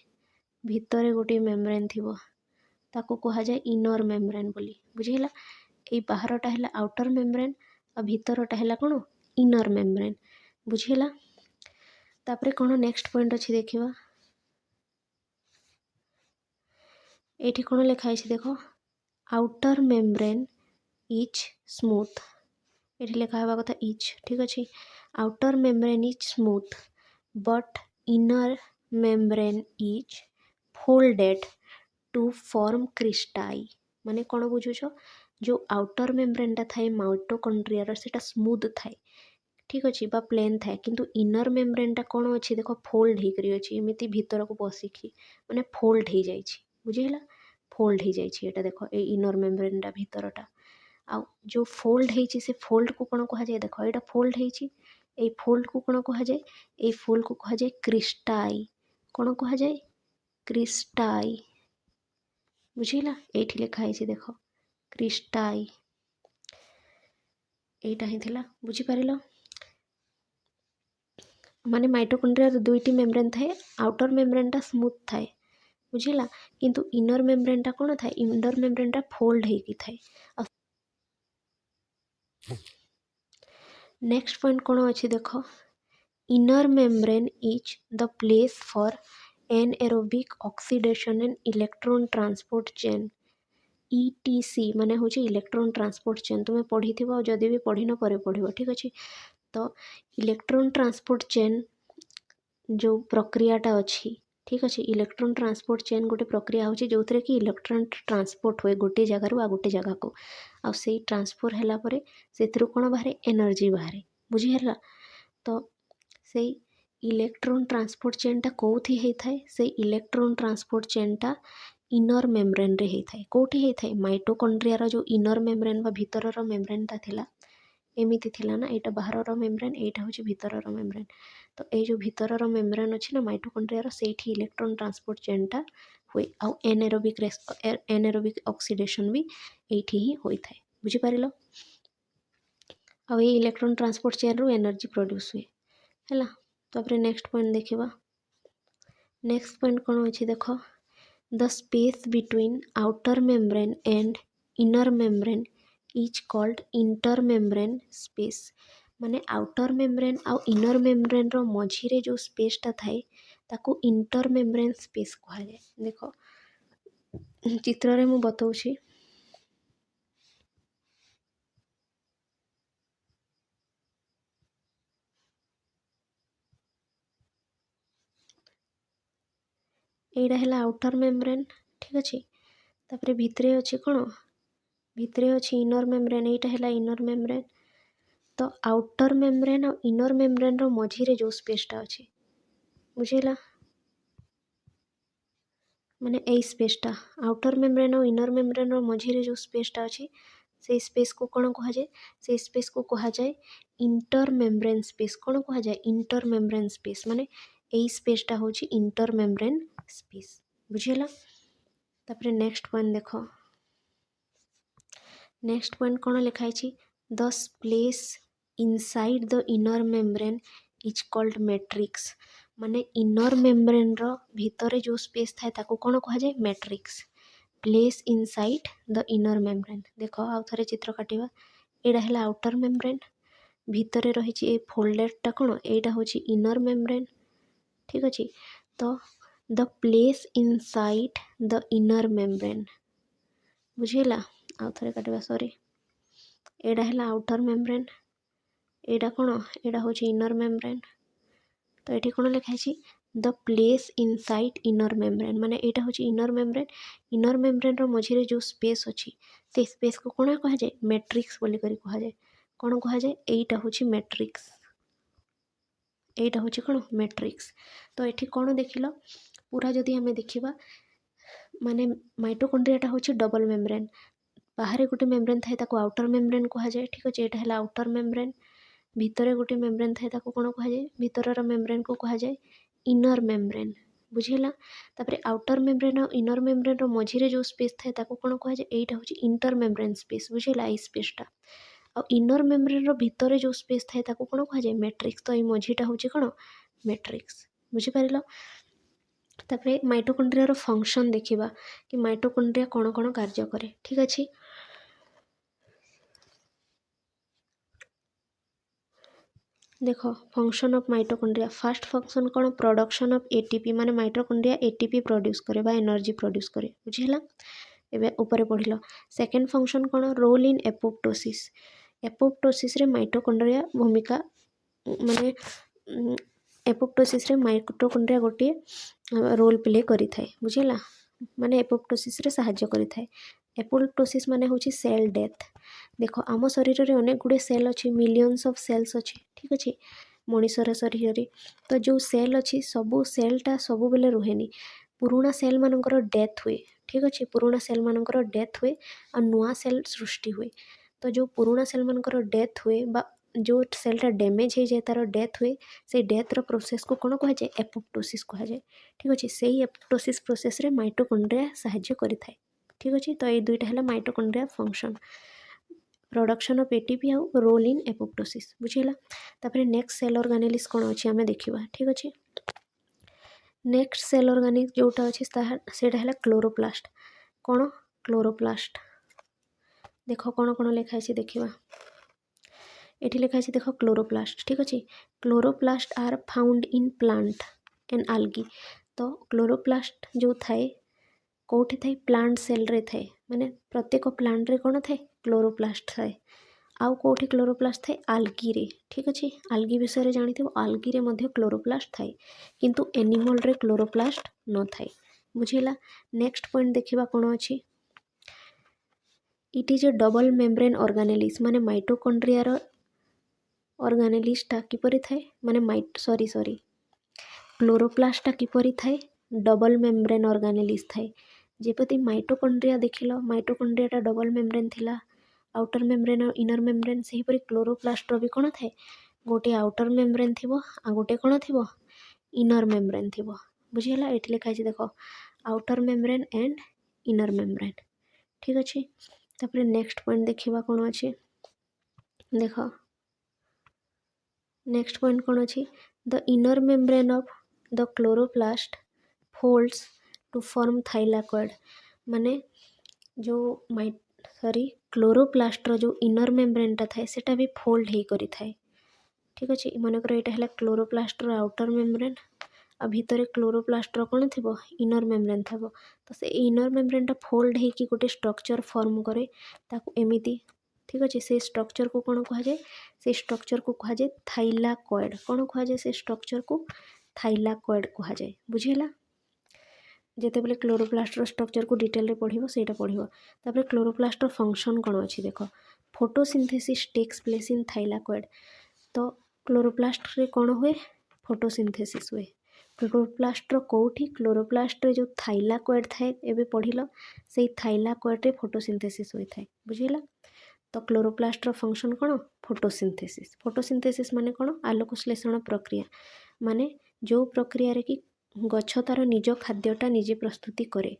भितरे गोटे मेम्ब्रेन थी, ताको कह जाए इनर मेम्ब्रेन बोली। बुझीगला। ये बाहरटा है आउटर मेम्ब्रेन, आ भितरटा है कौन, इनर मेम्ब्रेन। बुझीगला। तापरे कौन नेक्स्ट पॉइंट अच्छे देखिबा, एठी कौन लिखाई देख, आउटर मेम्ब्रेन इज स्मूथ। ये लिखा हवा कथा इच। ठीक अच्छे, outer membrane is smooth but inner membrane is folded to form cristae. माने कौन बुझुछ, जो आउटर मेम्ब्रेनटा थाए माइटोकॉन्ड्रिया सेटा स्मूथ थाए। ठीक अच्छे, बा प्लेन थाए, किंतु इनर मेम्ब्रेनटा कौन अच्छी देख, फोल्ड होकर अच्छी, एमती भीतर को पशिकी माने फोल्ड हो जाए। बुझीगला। फोल्ड हो जाए। एटा देख ए इनर मेम्ब्रेनटा भीतरटा आउ जो फोल्ड है से फोल्ड को कौन कह जाए, देख ये फोल्ड है, फोल्ड को कौन कह जाए, ये फोल्ड को कह जाए क्रिस्टाई। कौन कह जाए, क्रिस्टाई। बुझीगला। ये लिखाई देख क्रिस्टाई, एटा ही थिला। बुझीपार माने माइटोकॉन्ड्रिया दुईटी मेम्ब्रेन थाए, आउटर मेम्ब्रेनटा स्मूथ थाए। बुझीगला, किंतु इनर मेम्ब्रेनटा कौन थाए, इनर मेम्ब्रेनटा फोल्ड होकर थाए। नेक्स्ट पॉइंट कौन अच्छी देख, inner membrane is the place for anaerobic oxidation and electron transport chain. Etc माने हूँ इलेक्ट्रॉन ट्रांसपोर्ट चेन। तुम्हें पढ़ी थी, जदि भी पढ़ी न पर पढ़। ठीक अच्छे, तो इलेक्ट्रॉन ट्रांसपोर्ट चेन जो प्रक्रियाटा अच्छी, ठीक अच्छे, इलेक्ट्रॉन ट्रांसपोर्ट चेन गोटे प्रक्रिया होची जो थरे कि इलेक्ट्रॉन ट्रांसपोर्ट हुए गोटे जगार आ गोटे जगह को। आ से ट्रांसफर है परे से कौन बाहर, एनर्जी बाहर। बुझीगला। तो से इलेक्ट्रॉन ट्रांसपोर्ट चेनटा कौथी होता है, से इलेक्ट्रॉन ट्रांसपोर्ट चेनटा इनर मेम्ब्रेन रे होता है। कौटी होता है, माइटोकॉन्ड्रिया जो इनर मेम्ब्रेन बा भीतर मेम्ब्रेनटा थिला, एमिति थिला ना, एटा बाहर मेम्ब्रेन, एटा हूँ भीतर मेम्ब्रेन। तो ये जो भीतर मेम्ब्रेन अच्छी ना माइटोकॉन्ड्रिया से इलेक्ट्रॉन ट्रांसपोर्ट चेनटा हुए। आउ एनएरोबिक ऑक्सीडेशन भी एठी ही होता है। बुझीपार। आ ये इलेक्ट्रॉन ट्रांसपोर्ट चेन रु एनर्जी प्रोड्यूस हुए है। तापर नेक्स्ट पॉइंट देखा, नेक्स्ट पॉइंट कौन अच्छी देख, the space between outer membrane and inner membrane is called inter membrane space. माने आउटर मेम्ब्रेन आउ इनर मेम्ब्रेन रो मझीरे जो स्पेसटा थाए ताको इंटर मेम्ब्रेन स्पेस कह जाए। देख चित्र रे मु बताऊँ, एटा है आउटर मेम्ब्रेन। ठीक अच्छे, तापर भितरे अच्छे कौन, भितरे अच्छे इनर मेम्ब्रेन, एटा है इनर मेम्ब्रेन। तो आउटर मेम्ब्रेन और इनर मेम्ब्रेन रो मझीरे जो स्पेसटा अच्छे। बुझीगला। माने ए स्पेसटा आउटर मेम्ब्रेन और इनर मेम्ब्रेन मझे जो स्पेसटा अच्छी से स्पेस को कौन कह जाए से स्पेस को कह जाए इंटर मेम्ब्रेन स्पेस कौन कह जाए इंटर मेम्ब्रेन स्पेस माने ए स्पेसटा हूँ इंटर मेम्ब्रेन स्पेस बुझीगला। तापर नेक्स्ट पॉइंट देख नेक्स्ट पॉइंट कौन लिखाई the place inside the inner membrane is called matrix माने इनर मेम्ब्रेन रो भितर जो स्पेस थाए ताको कौन कह जाए matrix place inside the inner membrane देख आउ थे चित्र काटिबा एटा है आउटर मेम्ब्रेन भितर रही ए फोल्डेडटा कौन एटा हूँ इनर मेम्ब्रेन ठीक अच्छे। तो the place inside the inner membrane बुझेगा आउ थे काटिबा सॉरी एटा है आउटर मेम्ब्रेन एटा कौन एटा हूँ इनर मेम्ब्रेन तो ये कौन लिखाई the place inside inner membrane माने यहाँ हूँ इनर मेम्ब्रेन मझे जो स्पेस अच्छी से स्पेस को कौन कह जाए मैट्रिक्स बोली करी कह जाए कौन कह जाए यहीटा हूँ मैट्रिक्स यहीटा हूँ कौन मैट्रिक्स। तो ये कौन देख पूरा जदि आम देखा माने माइटोकॉन्ड्रियाटा हूँ डबल मेम्ब्रेन बाहर गोटे मेम्ब्रेन थाए ताको आउटर मेम्ब्रेन कह जाए ठीक अच्छे यहाँ है आउटर मेम्ब्रेन भितर गोटे मेम्ब्रेन थाए ताको कौन कह जाए भितर मेम्ब्रेन को कह जाए इनर मेम्ब्रेन बुझीगला। तापर आउटर मेम्ब्रेन और इनर मेम्ब्रेन मझे जो स्पेस थाए ताको कौन कह जाए यहाँ हूँ इंटर मेम्ब्रेन स्पेस बुझीगला आई स्पेसटा आ इनर मेम्ब्रेन भितर जो स्पेस थाए ताको कौन कह जाए मैट्रिक्स तो ये मझीटा हूँ कौन मैट्रिक्स बुझीपार। तापर माइटोकॉन्ड्रिया फंक्शन देखा कि माइटोकॉन्ड्रिया कौन कौन कार्य करे ठीक अच्छे। देख function of mitochondria fast function कौन प्रोडक्शन ऑफ एटीपी माने माइटोकॉन्ड्रिया एटीपी प्रोड्यूस करे बा एनर्जी प्रोड्यूस करे बुझीगला। एबे ऊपर पढ़िल सेकेंड फंक्शन कौन रोल इन एपोप्टोसिस रे माइटोकॉन्ड्रिया भूमिका माने एपोप्टोसिस रे माइटोकॉन्ड्रिया गोटे रोल प्ले करि थाए बुझीगला माने एपोप्टोसिस रे सहाय्य करि थाए। एपोप्टोसिस माने होची सेल डेथ देख आम शरीर में अनेक गुड़े सेल अच्छी मिलियंस ऑफ सेल्स अच्छी ठीक अच्छे मनीषर शरीर में तो जो सेल अच्छी सबू सेलटा सब बेले रुहेनी पुराणा सेल मानकर डेथ हुए ठीक अच्छे पुराणा सेल मानकर डेथ हुए और नुआ सेल सृष्टि हुए। तो जो पुराणा सेल मानकर डेथ हुए बा जो सेलटा डैमेज हो जाए तार डेथ हुए से डेथर प्रोसेस को कौन कह जाए एपोप्टोसिस कह जाए ठीक अच्छे से एपोप्टोसिस प्रोसेस रे माइटोकॉन्ड्रिया सहाय्य करिथाए ठीक अच्छे। तो ये दुईटा है mitochondria function production of ATP आउ रोल इन एपोप्टोसिस बुझीगला। तापर नेक्स्ट सेल ऑर्गेनेलिस कौन अच्छी आम देखा ठीक अच्छे। नेक्स्ट सेल ऑर्गेनिक जोटा अच्छी सेटा है क्लोरोप्लास्ट कौन क्लोरोप्लास्ट देख कौन कौन लिखाई देखा ये लिखाई देख क्लोरोप्लास्ट ठीक अच्छे chloroplast are found in plant and algae. तो क्लोरोप्लास्ट जो थाए कौटी थाए प्लांट सेल रे थाए माने प्रत्येक प्लांट रे कौन थाए क्लोरोप्लास्ट थाए आउ कौटी क्लोरोप्लास्ट थाए आल्गी रे ठीक अच्छे आल्गी विषय जानी आल्गी रे मध्य क्लोरोप्लास्ट थाए किंतु एनिमल रे क्लोरोप्लास्ट न थाए बुझीगला। नेक्स्ट पॉइंट देखा कौन अच्छी it is A double membrane organelles माने माइटोकॉन्ड्रिया रो ऑर्गेनेलिसटा किपरि थाए माने सॉरी क्लोरोप्लास्टटा किपरि थाए डबल मेम्ब्रेन ऑर्गेनेलिस थाए जेपति माइटोकॉन्ड्रिया देखिल माइटोकॉन्ड्रियाटा डबल मेम्ब्रेन थिला आउटर मेम्ब्रेन और इनर मेम्ब्रेन से हीपरि क्लोरोप्लास्टर भी कौन थाए गोटे आउटर मेम्ब्रेन थिबो आ गोटे कौन थिबो इनर मेम्ब्रेन थिबो बुझीगला। ये लिखाई देख outer membrane and inner membrane ठीक अच्छे। तापर नेक्स्ट पॉइंट देखा कौन अच्छे देख नेक्स्ट पॉइंट कौन अच्छी the inner membrane of the chloroplast folds to form thylakoid माने जो क्लोरोप्लास्टर जो इनर मेम्ब्रेनटा थाए सेटा भी फोल्ड हो करि थाए ठीक अच्छे। मनकर यहाँ है क्लोरोप्लास्टर आउटर मेम्ब्रेन आ भितर क्लोरोप्लास्टर कौन थी इनर मेम्ब्रेन थी तो से इनर मेम्ब्रेनटा फोल्ड होगी गोटे स्ट्रक्चर फॉर्म करे ताकू एमिति ठीक अच्छे से स्ट्रक्चर को कौन कह जाए से स्ट्रक्चर को कह जाए थाइलाकॉइड कौन कह जाए से स्ट्रक्चर को थाइलाकॉइड कह जाए बुझीगला। जिते बेले क्लोरोप्लास्टर स्ट्रक्चर को डिटेल रे पढ़िबो सेटा पढ़िबो। तापर क्लोरोप्लास्टर फंक्शन कौन अच्छी देख photosynthesis takes place in thylakoid तो क्लोरोप्लास्ट रे कौन हुए फोटोसिंथेसिस हुए क्लोरोप्लास्ट कोठी क्लोरोप्लास्ट जो थाइलाकोइड थाए एबे पढ़िल से थाइलाकोइड रे फोटोसिंथेसिस होई थाए बुझिला। तो क्लोरोप्लास्ट फंक्शन कौन फोटोसिंथेसिस माने कौन आलोक श्लेषण प्रक्रिया माने जो प्रक्रिया रे कि गछ तार निज खाद्यटा निजे प्रस्तुति करे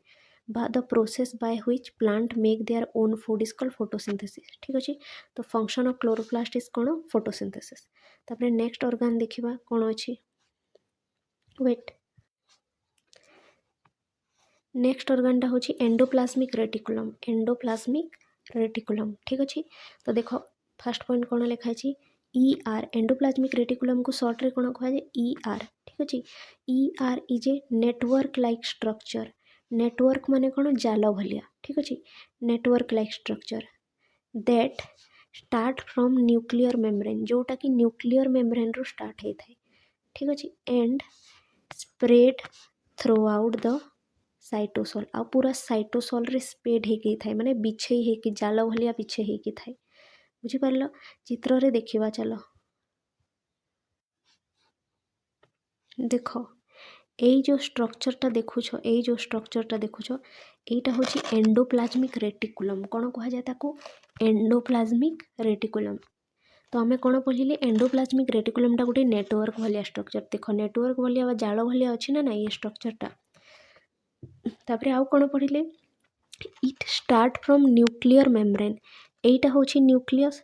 बा the process by which plant make their own food is called photosynthesis ठीक अच्छे। तो फंक्शन ऑफ क्लोरोप्लास्ट इज कौन फोटोसिंथेसिस। तापर नेक्स्ट ऑर्गन देखिबा कौन अच्छी वेट नेक्स्ट ऑर्गनटा हूँ एंडोप्लाज्मिक रेटिकुलम ठीक अच्छे। तो देख फास्ट पॉइंट कौन लिखाई ई आर एंडोप्लाज्मिक रेटिकुलम को सर्ट रे कौन कहुए ई आर ठीक अच्छे। E R is a network like structure network माने कौन जाल भलिया ठीक अच्छे। Network like structure that start from nuclear membrane जोटा कि न्यूक्लियर मेम्ब्रेन रू स्टार्ट होता है ठीक अच्छे and spread throughout the cytosol आ पूरा साइटोसोल रे स्प्रेड होके थाए माने बिछई होके जाल भलिया बिछई होके थाए बुझिपार चित्र रे देखिबा चलो देख एई जो स्ट्रक्चरटा देखुछ एटा हूँ एंडोप्लाज्मिक रेटिकुलम कौन कह जाए ताको एंडोप्लाज्मिक रेटिकुलम। तो आम कौन पढ़िले एंडोप्लाज्मिक रेटिकुलमटा गोटे नेटवर्क भलिया स्ट्रक्चर देख नेटवर्क भलिया जाल भलिया अच्छी ना ये स्ट्रक्चरटा। तापर आउ कौन पढ़िले it start from nuclear membrane एटा हूँ न्यूक्लियस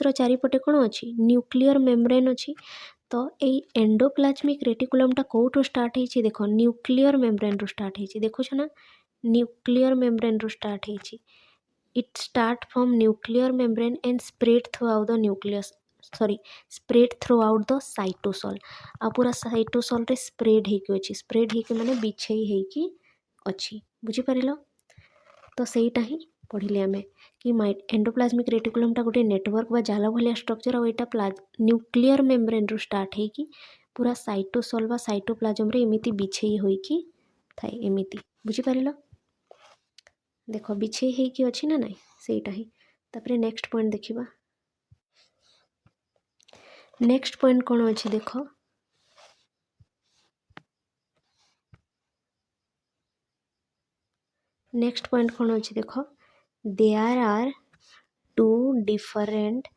चारिपटे कौन अच्छी न्यूक्लियर मेम्ब्रेन अच्छी। तो यही एंडोप्लाज्मिक रेटिकुलमटा कौटू स्टार्ट होती देख न्यूक्लियर मेम्ब्रेन रू स्टार्ट होती देखुछ ना न्यूक्लियर मेम्ब्रेन रू स्टार्ट होती it start from nuclear membrane and spread throughout the nucleus spread throughout the cytosol आ पूरा साइटोसोल रे स्प्रेड होके स्प्रेड होके माने बिछई होके अच्छी बुझिपार। तो सहीटा ही पढ़िले आम कि एंडोप्लाज्मिक रेटिकुलमटा गोटे नेटवर्क बा जाल भलिया स्ट्रक्चर और यहाँ न्यूक्लियर मेम्ब्रेन रू स्टार्ट होकी पूरा साइटोसोल बा साइटोप्लाज्म रे एमिति बिछई होकी थाए एमिति बुझिपार। देख बिछई होकी अच्छी ना नाई सेटा ही। तापर नेक्स्ट पॉइंट देखिबा नेक्स्ट पॉइंट कौन अच्छी देख नेक्स्ट पॉइंट कौन अच्छी देख there are two different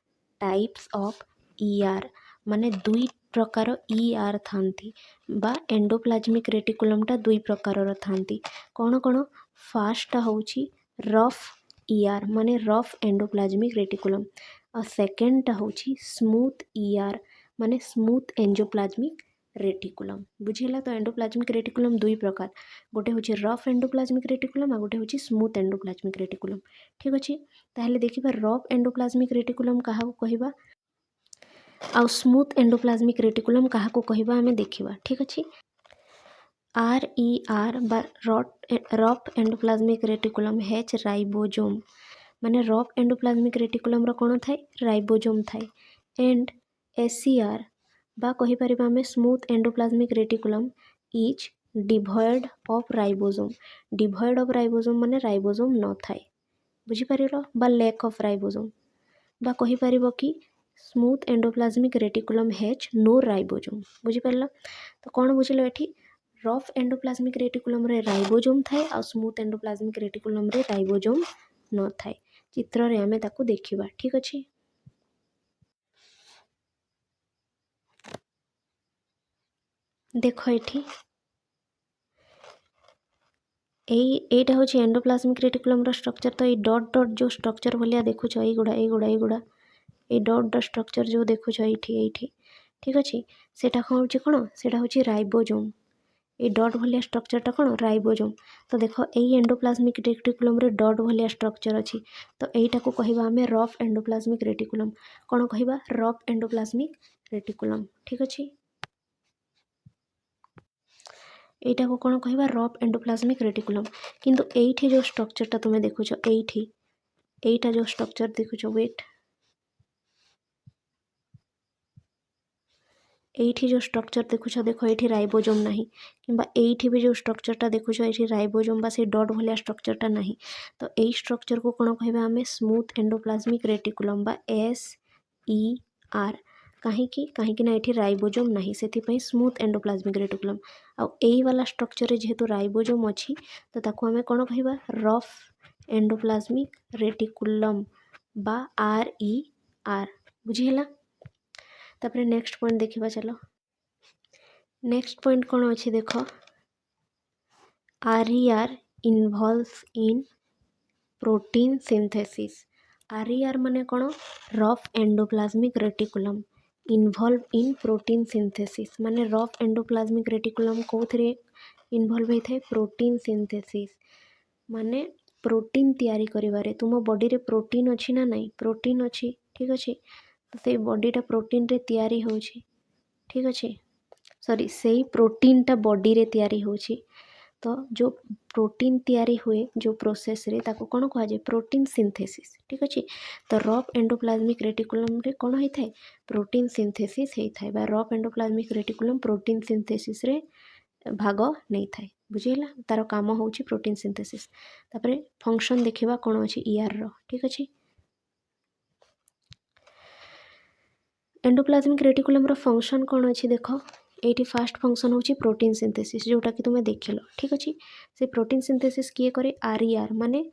types of ER माने दुई प्रकार ईआर थांती बा एंडोप्लाज्मिक रेटिकुलमटा दुई प्रकार थांती कौन कौन फार्स्टटा होची रफ ईआर माने रफ एंडोप्लाज्मिक रेटिकुलम और सेकेंडटा होची स्मूथ ईआर माने स्मूथ एंडोप्लाज्मिक रेटिकुलम बुझेला। तो एंडोप्लाज्मिक रेटिकुलम दुई प्रकार गोटे हूँ रफ एंडोप्लाज्मिक रेटिकुलम आ गोटे हूँ स्मूथ एंडोप्लाज्मिक रेटिकुलम ठीक अच्छे। ताहले देखिबा रफ एंडोप्लाज्मिक रेटिकुलम क्या कहबा आ स्मूथ एंडोप्लाज्मिक रेटिकुलम क्या कहबा आमे देखिबा ठीक अच्छे। RER बा rough endoplasmic reticulum has ribosome माने रफ एंडोप्लाज्मिक रेटिकुलम रो कौन थाए राइबोसोम थाए एंड SER बा कहि परिबा आमे smooth endoplasmic reticulum is devoid of ribosome माने राइबोसोम न थाए बुझिपार बा लैक ऑफ राइबोसोम बा कहि परिबो कि smooth endoplasmic reticulum has no ribosome बुझिपार। तो कौन बुझिल एठी रफ एंडोप्लाज्मिक रेटिकुलम रे राइबोसोम थाए आ स्मूथ एंडोप्लाज्मिक रेटिकुलम रे राइबोसोम न थाए चित्र रे आमे ताकू देखिबा ठीक अछि। देख एठी एटा हूँ एंडोप्लाज्मिक रेटिकुलम रो स्ट्रक्चर। तो ये डॉट डॉट जो स्ट्रक्चर भलिया देखुछ एगुड़ा ये डॉट डॉट स्ट्रक्चर जो देखुछ एठी ठीक अच्छे सेटा कौन सेटा हूँ राइबोसोम ये डॉट भलिया स्ट्रक्चरटा कौन राइबोसोम। तो देख यही एंडोप्लाज्मिक रेटिकुलम रे डॉट भलिया स्ट्रक्चर अच्छी तो यहीटा को कहबा आमे रफ एंडोप्लाज्मिक रेटिकुलम कौन कहबा रफ एंडोप्लाज्मिक रेटिकुलम ठीक अच्छे। एटा को कौन कहबा रफ एंडोप्लाज्मिक रेटिकुलम किंतु एठी जो स्ट्रक्चरटा तुमे देखुछ एटा जो स्ट्रक्चर देखुछ वेट एठी जो स्ट्रक्चर देखुछ देख एठी राइबोसोम नहीं किंबा एठी भी जो स्ट्रक्चरटा देखुछ एठी राइबोसोम बा से डॉट भलिया स्ट्रक्चरटा नहीं। तो एई स्ट्रक्चर को कौन कहबा आमे स्मूथ एंडोप्लाज्मिक रेटिकुलम बा SER कहीं ना ये राइबोजोम नहीं से स्मूथ एंडोप्लाज्मिक रेटिकुलम आई वाला स्ट्रक्चर जेहेतु राइबोजोम अच्छी तो ताको आमे कौन कहवा रफ एंडोप्लाज्मिक रेटिकुलम बा RER बुझीला। तापर नेक्स्ट पॉइंट देखा चलो नेक्स्ट पॉइंट कौन अच्छी देख RER इन्वॉल्व्स इन प्रोटीन सिंथेसिस RER माने कौन rough endoplasmic reticulum involve in protein synthesis माने रफ एंडोप्लाज्मिक रेटिकुलम कौन इन्वॉल्व होता है प्रोटीन सिंथेसिस माने प्रोटीन तैयारी करिवारे तुम बॉडी रे प्रोटीन अच्छी ना नहीं प्रोटीन अच्छी ठीक अच्छे तो से बॉडीटा प्रोटीन रे तैयारी होची ठीक अच्छे सॉरी से प्रोटीन टा बॉडी रे तैयारी होची तो जो प्रोटीन तैयारी हुए जो प्रोसेस रे ताको कौन कह जाए प्रोटीन सिंथेसिस ठीक अच्छे तो रफ एंडोप्लाज्मिक रेटिकुलम रे कौन होता है प्रोटीन सिंथेसिस होता है rough endoplasmic reticulum protein synthesis रे भाग नहीं थाए बुझेगा तार काम हूँ प्रोटीन सिंथेसिस तापर फंक्शन देखा कौन अच्छी ER रो ठीक अच्छे एंडोप्लाज्मिक रेटिकुलम रो फंक्शन कौन अच्छी देख ये फास्ट फंक्शन हूँ प्रोटीन सिंथेसिस जोटा कि तुम्हें देखिल ठीक अच्छे से प्रोटीन सिंथेसिस किए करे RER माने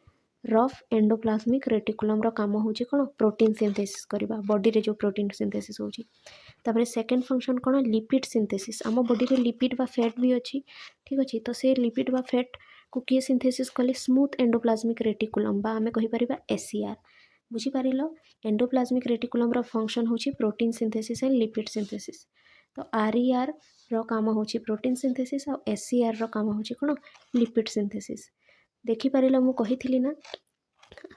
रफ एंडोप्लाज्मिक रेटिकुलम रो काम हूँ कौन प्रोटीन सिंथेसिस करवा बॉडी रे जो प्रोटीन सिंथेसिस होची तापर सेकेंड फंक्शन कौन लिपिड सिंथेसिस आम बॉडी रे लिपिड बा फैट भी अच्छी ठीक अच्छे तो से लिपिड बा फैट को किए सिंथेसिस कले स्मूथ एंडोप्लाज्मिक रेटिकुलम बा आमे कहि परिबा SER बुझीपार एंडोप्लाज्मिक रेटिकुलम रो फंक्शन हूँ protein synthesis and lipid synthesis तो RER रो काम हूँ प्रोटीन सिंथेसिस और SER रो काम हूँ कौन लिपिड सिंथेसिस देखिपार मु कही ना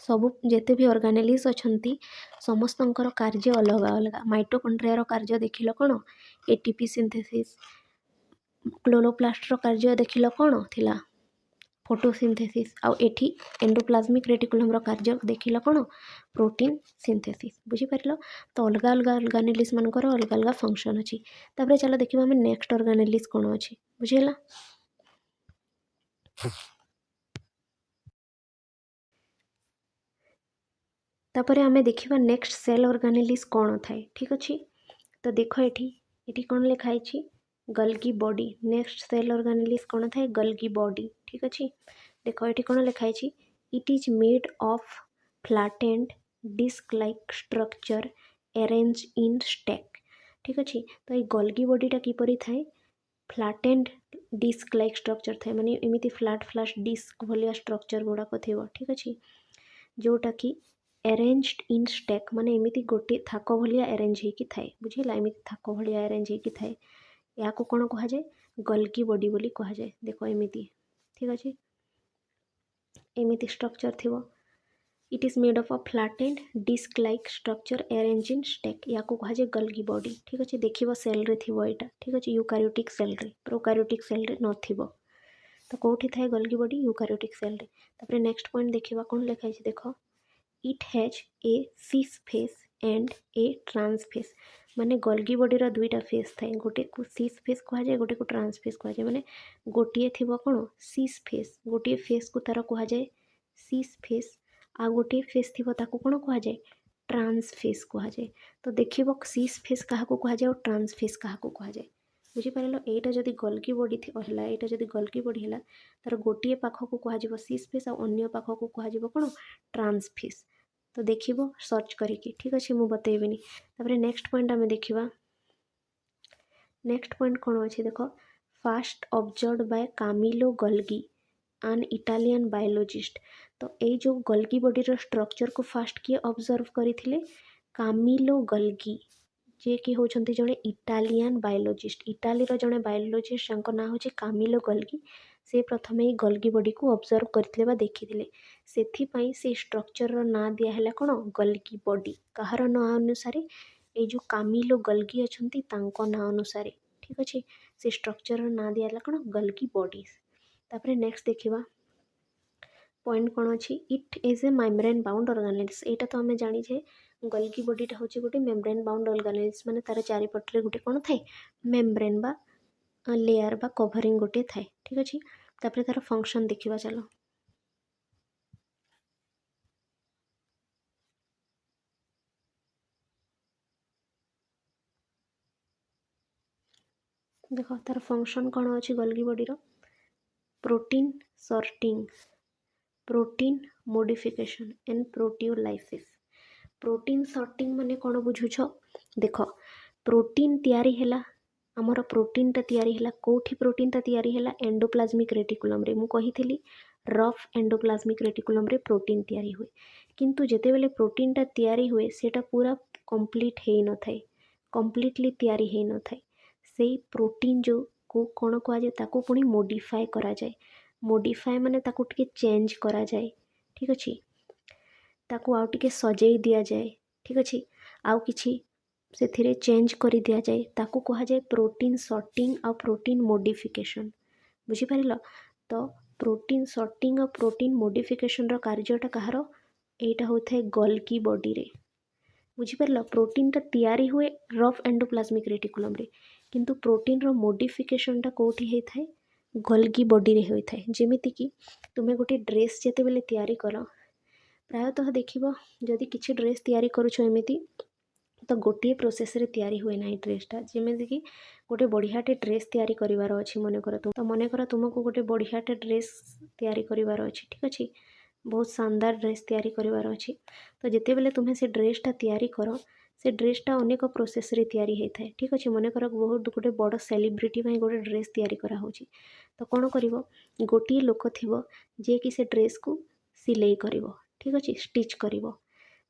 सबू जिते भी ऑर्गेनेलिज अच्छी समस्तंकर कार्य अलग अलग माइटोकॉन्ड्रिया कार्य देखिल कौन ATP सिंथेसिस क्लोरोप्लास्ट कार्य देखिल कौन थिला फोटोसिंथेसिस आउ एठी एंडोप्लाज्मिक रेटिकुलम रो कार्य देखिल कौन प्रोटीन सिंथेसिस बुझीपार तो अलग अलग ऑर्गेनेलिज मानकर अलग अलग फंक्शन अच्छी तापर चलो देखिए आम नेक्स्ट ऑर्गेनेलिज कौन अच्छी बुझेगा तापर आमे देखिबा नेक्स्ट सेल ऑर्गेनेलिज कौन थाए ठीक अच्छे तो देख ये कौन लिखाई गल्गी बॉडी नेक्स्ट सेल ऑर्गेनेलिज कौन थाए गल्गी बॉडी ठीक अच्छे देख ये कौन लिखाई it is made of flattened disc like structure arrange in stack ठीक अच्छे तो ये गल्गी बॉडीटा किपरि थाए फ्लैटेंड डिस्क लाइक स्ट्रक्चर थाए माने एमिति फ्लैट फ्लैट डिस्क भलिया स्ट्रक्चर गुड़ाक थो ठीक अच्छे जोटा कि अरेंज्ड इन स्टैक माने एमिति गोटे थाक भलिया अरेंज होकी थाए बुझेगा एमिति थाक भलिया अरेंज होकी थाए या को कौन कह जाए गल्गी बॉडी बोली कह जाए देख एमिति ठीक अच्छे एमिति स्ट्रक्चर थी it is made of a flattened disc like structure arrange in stack या को कह जाए गल्गी बॉडी ठीक अच्छे देखिए सेल रे थी यहाँ ठीक अच्छे यूकारियोटिक सेल रे प्रोकारियोटिक सेल रे नथिबो तो कौटी थाए गल्गी बॉडी यूकारियोटिक सेल रे तापर नेक्स्ट पॉइंट देखिबा कौन लिखाई देख it has a cis face and a trans face माने गल्गी बॉडी रा दुईटा फेस थाए गोटे को सिस फेस कह जाए गोटे को ट्रांस फेस कह जाए माने गोटे थी कौन सिस फेस गोटे फेस को तार कह जाए सिस फेस आ गोटे फेस थी ताको कौन कह जाए ट्रांस फेस कह जाए तो देखिए सिस फेस क्या कह जाए और ट्रांस फेस क्या कह जाए बुझीपार यहाँ जदि गल्गी बॉडी है यहाँ जदि गल्गी बॉडी है तार गोटे पाखक कह सिस फेस और अन्य पाखक कह कौन ट्रांस फेस तो देखिबो सर्च करिकी ठीक अच्छे मुझे बतेबी तापर नेक्स्ट पॉइंट आम देखा नेक्स्ट पॉइंट कौन अच्छे देख फास्ट ऑब्जर्व बाय कामिलो गल्गी आन इटालियन बायोलॉजिस्ट तो ये जो गल्गी बॉडी स्ट्रक्चर को फास्ट किए ऑब्जर्व करते कामिलो गल्गी जे कि होचंती जड़े इटालियन बायोलॉजिस्ट इटालीर जड़े बायोलॉजिस्ट जहाँ ना हो कामिलो गल्गी से प्रथम ही गल्गी बॉडी को ऑब्जर्व करते देखी से स्ट्रक्चर ना दिया कौन गल्गी बॉडी कहार ना अनुसार ये जो कामिलो गल्गी अच्छा ना अनुसार ठीक अच्छे से स्ट्रक्चर ना दिया कौन गल्गी बॉडी तापर नेक्स्ट देखा पॉइंट कौन अच्छी it is a membrane bound organelles यहाँ तो आम जाचे गल्गी बॉडीटा हूँ गोटे मेम्ब्रेन बाउंड ऑर्गेनेल्स माने तार चारिपटे गोटे कौन थाए मेम्ब्रेन बा लेयर बा कवरिंग गोटे थाए ठीक अच्छे तापर तार फंक्शन देखा चलो देख तार फंक्शन कौन अच्छी Golgi body protein shirting, protein modification and proteolysis. Protein shirting माने कौन बुझुछ देख प्रोटीन तैयारी हैला आमर प्रोटीनटा तैयारी हैला कोठी प्रोटीनटा तैयारी हैला एंडोप्लाज्मिक रेटिकुलम रे मु कहिथिली रफ एंडोप्लाज्मिक रेटिकुलम रे प्रोटीन तैयारी हुए किंतु जेतेबेले प्रोटीनटा तैयारी हुए सेटा पूरा कंप्लीट हेई न थाए कंप्लीटली तैयारी हेई न थाए सेई प्रोटीन जो को कौन कहुए ताकू पुणी मोडिफाए करा जाए मोडिफाए माने ताकू टिके चेंज करा जाए ठीक अच्छे ताकू आउ टिके सजेई दिया जाए ठीक अच्छे आउ किछि से चेंज कर दिया जाए ताकू कहा जाए प्रोटीन सर्टिंग आ प्रोटीन मोडिफिकेशन बुझिपार तो प्रोटीन सर्टिंग और प्रोटीन मोडिफिकेशन रो कार्यटा कहार एटा होता है गोल्गी बॉडी रे बुझिपार प्रोटीनटा तैयारी हुए रफ एंडोप्लाज्मिक रेटिकुलम रे किंतु प्रोटीन रो मोडिफिकेशनटा कोठी होता है गोल्गी बॉडी रे होता है जेमिति कि तुमे गोटे ड्रेस जेतेबेले तैयारी कर प्रायतः देखिबो जदि किछि ड्रेस तैयारी करूछ एमिति तो गोटे प्रोसेस रे तैयारी हुए ना ड्रेसटा जमीक गोटे बढ़ियाटे ड्रेस तैयारी करार अच्छी मनकर तो मनकर तुमको गोटे बढ़ियाटे ड्रेस तैयारी करार अच्छी ठीक अच्छे बहुत शानदार ड्रेस तैयारी करार अच्छी तो जिते बेले तुम्हें से ड्रेसटा तैयारी कर से ड्रेसटा अनेक प्रोसेस रे तैयारी होता है ठीक अच्छे मनकर बहुत गोटे बड़ सेलिब्रिटी गोटे ड्रेस तैयारी कराहोची तो कौन कर गोटे लोक थी जे कि से ड्रेस को सिलाई कर ठीक अच्छे स्टिच कर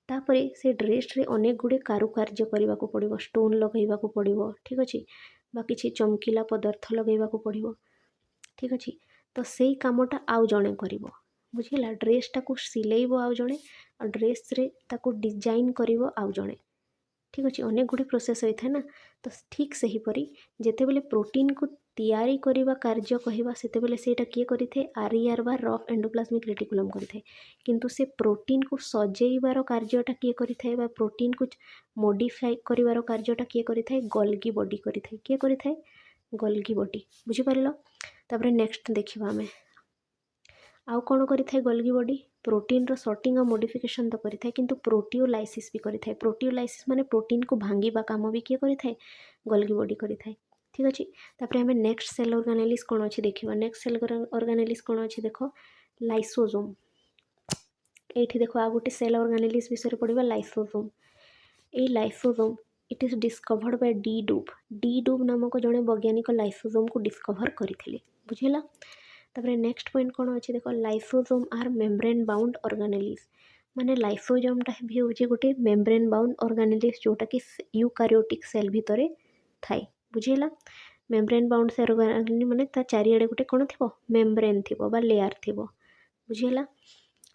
तापरे से ड्रेस रे अनेक गुड़े कारुकार्य करने को पड़ो स्टोन लगेवा को पड़ो ठीक अच्छे बा किसी चमकीला पदार्थ लगेवा को पड़ो ठीक अच्छे तो से कामटा आउ जड़े कर बुझेगा ड्रेसटा को सिलेब आउ जड़े और ड्रेस रे ताको डिजाइन कर आउ जड़े ठीक अच्छे अनेक गुड़े प्रोसेस होता है ना तो ठीक से ही परी जेतेबेले प्रोटीन को तैयारी करने कार्य कहवा सेतेबेले सेटा किए करिथे आरईआर बा रफ एंडोप्लाज्मिक रेटिकुलम करिथे किंतु से प्रोटीन को सजेइबार कार्यटा किए करिथे बा प्रोटीन को मॉडिफाई करिवार कार्यटा किए करिथे गोल्गी बॉडी करिथे किए करिथे गोल्गी बॉडी बुझी पारिलो तापरे नेक्स्ट देखिबा हमें आउ कौन करिथे गोल्गी बॉडी प्रोटीन रो सर्टिंग और मॉडिफिकेशन तो करिथे किंतु प्रोटियोलाइसिस भी करिथे प्रोटियोलाइसिस माने प्रोटीन को भांगीबा काम भी किए करिथे गोल्गी बॉडी करिथे ठीक अच्छे तापर आम नेक्स्ट सेल ऑर्गेनाइलिस कौन अच्छी देखा नेक्स्ट सेल ऑर्गेनाइलिस कौन अच्छी देख लाइसोसोम ये देख आ गोटे सेल ऑर्गेनाइलिस विषय पढ़ा लाइसोसोम ये lysosome it is discovered by D डूब नामक जड़े वैज्ञानिक लाइसोसोम को डिस्कवर करते बुझेगा तापर नेक्स्ट पॉइंट कौन अच्छे देख lysosome are membrane bound organelles माने लाइसोसोमटा भी हूँ गोटे मेम्ब्रेन बाउंड ऑर्गेनाइलिस जोटा कि यूकारियोटिक सेल भितर थाए बुझेगा मेम्ब्रेन बाउंड सेल ऑर्गेनाइलिस माने ता चारिआडे गोटे कौन थी मेम्ब्रेन थी लेयर थी बुझेगा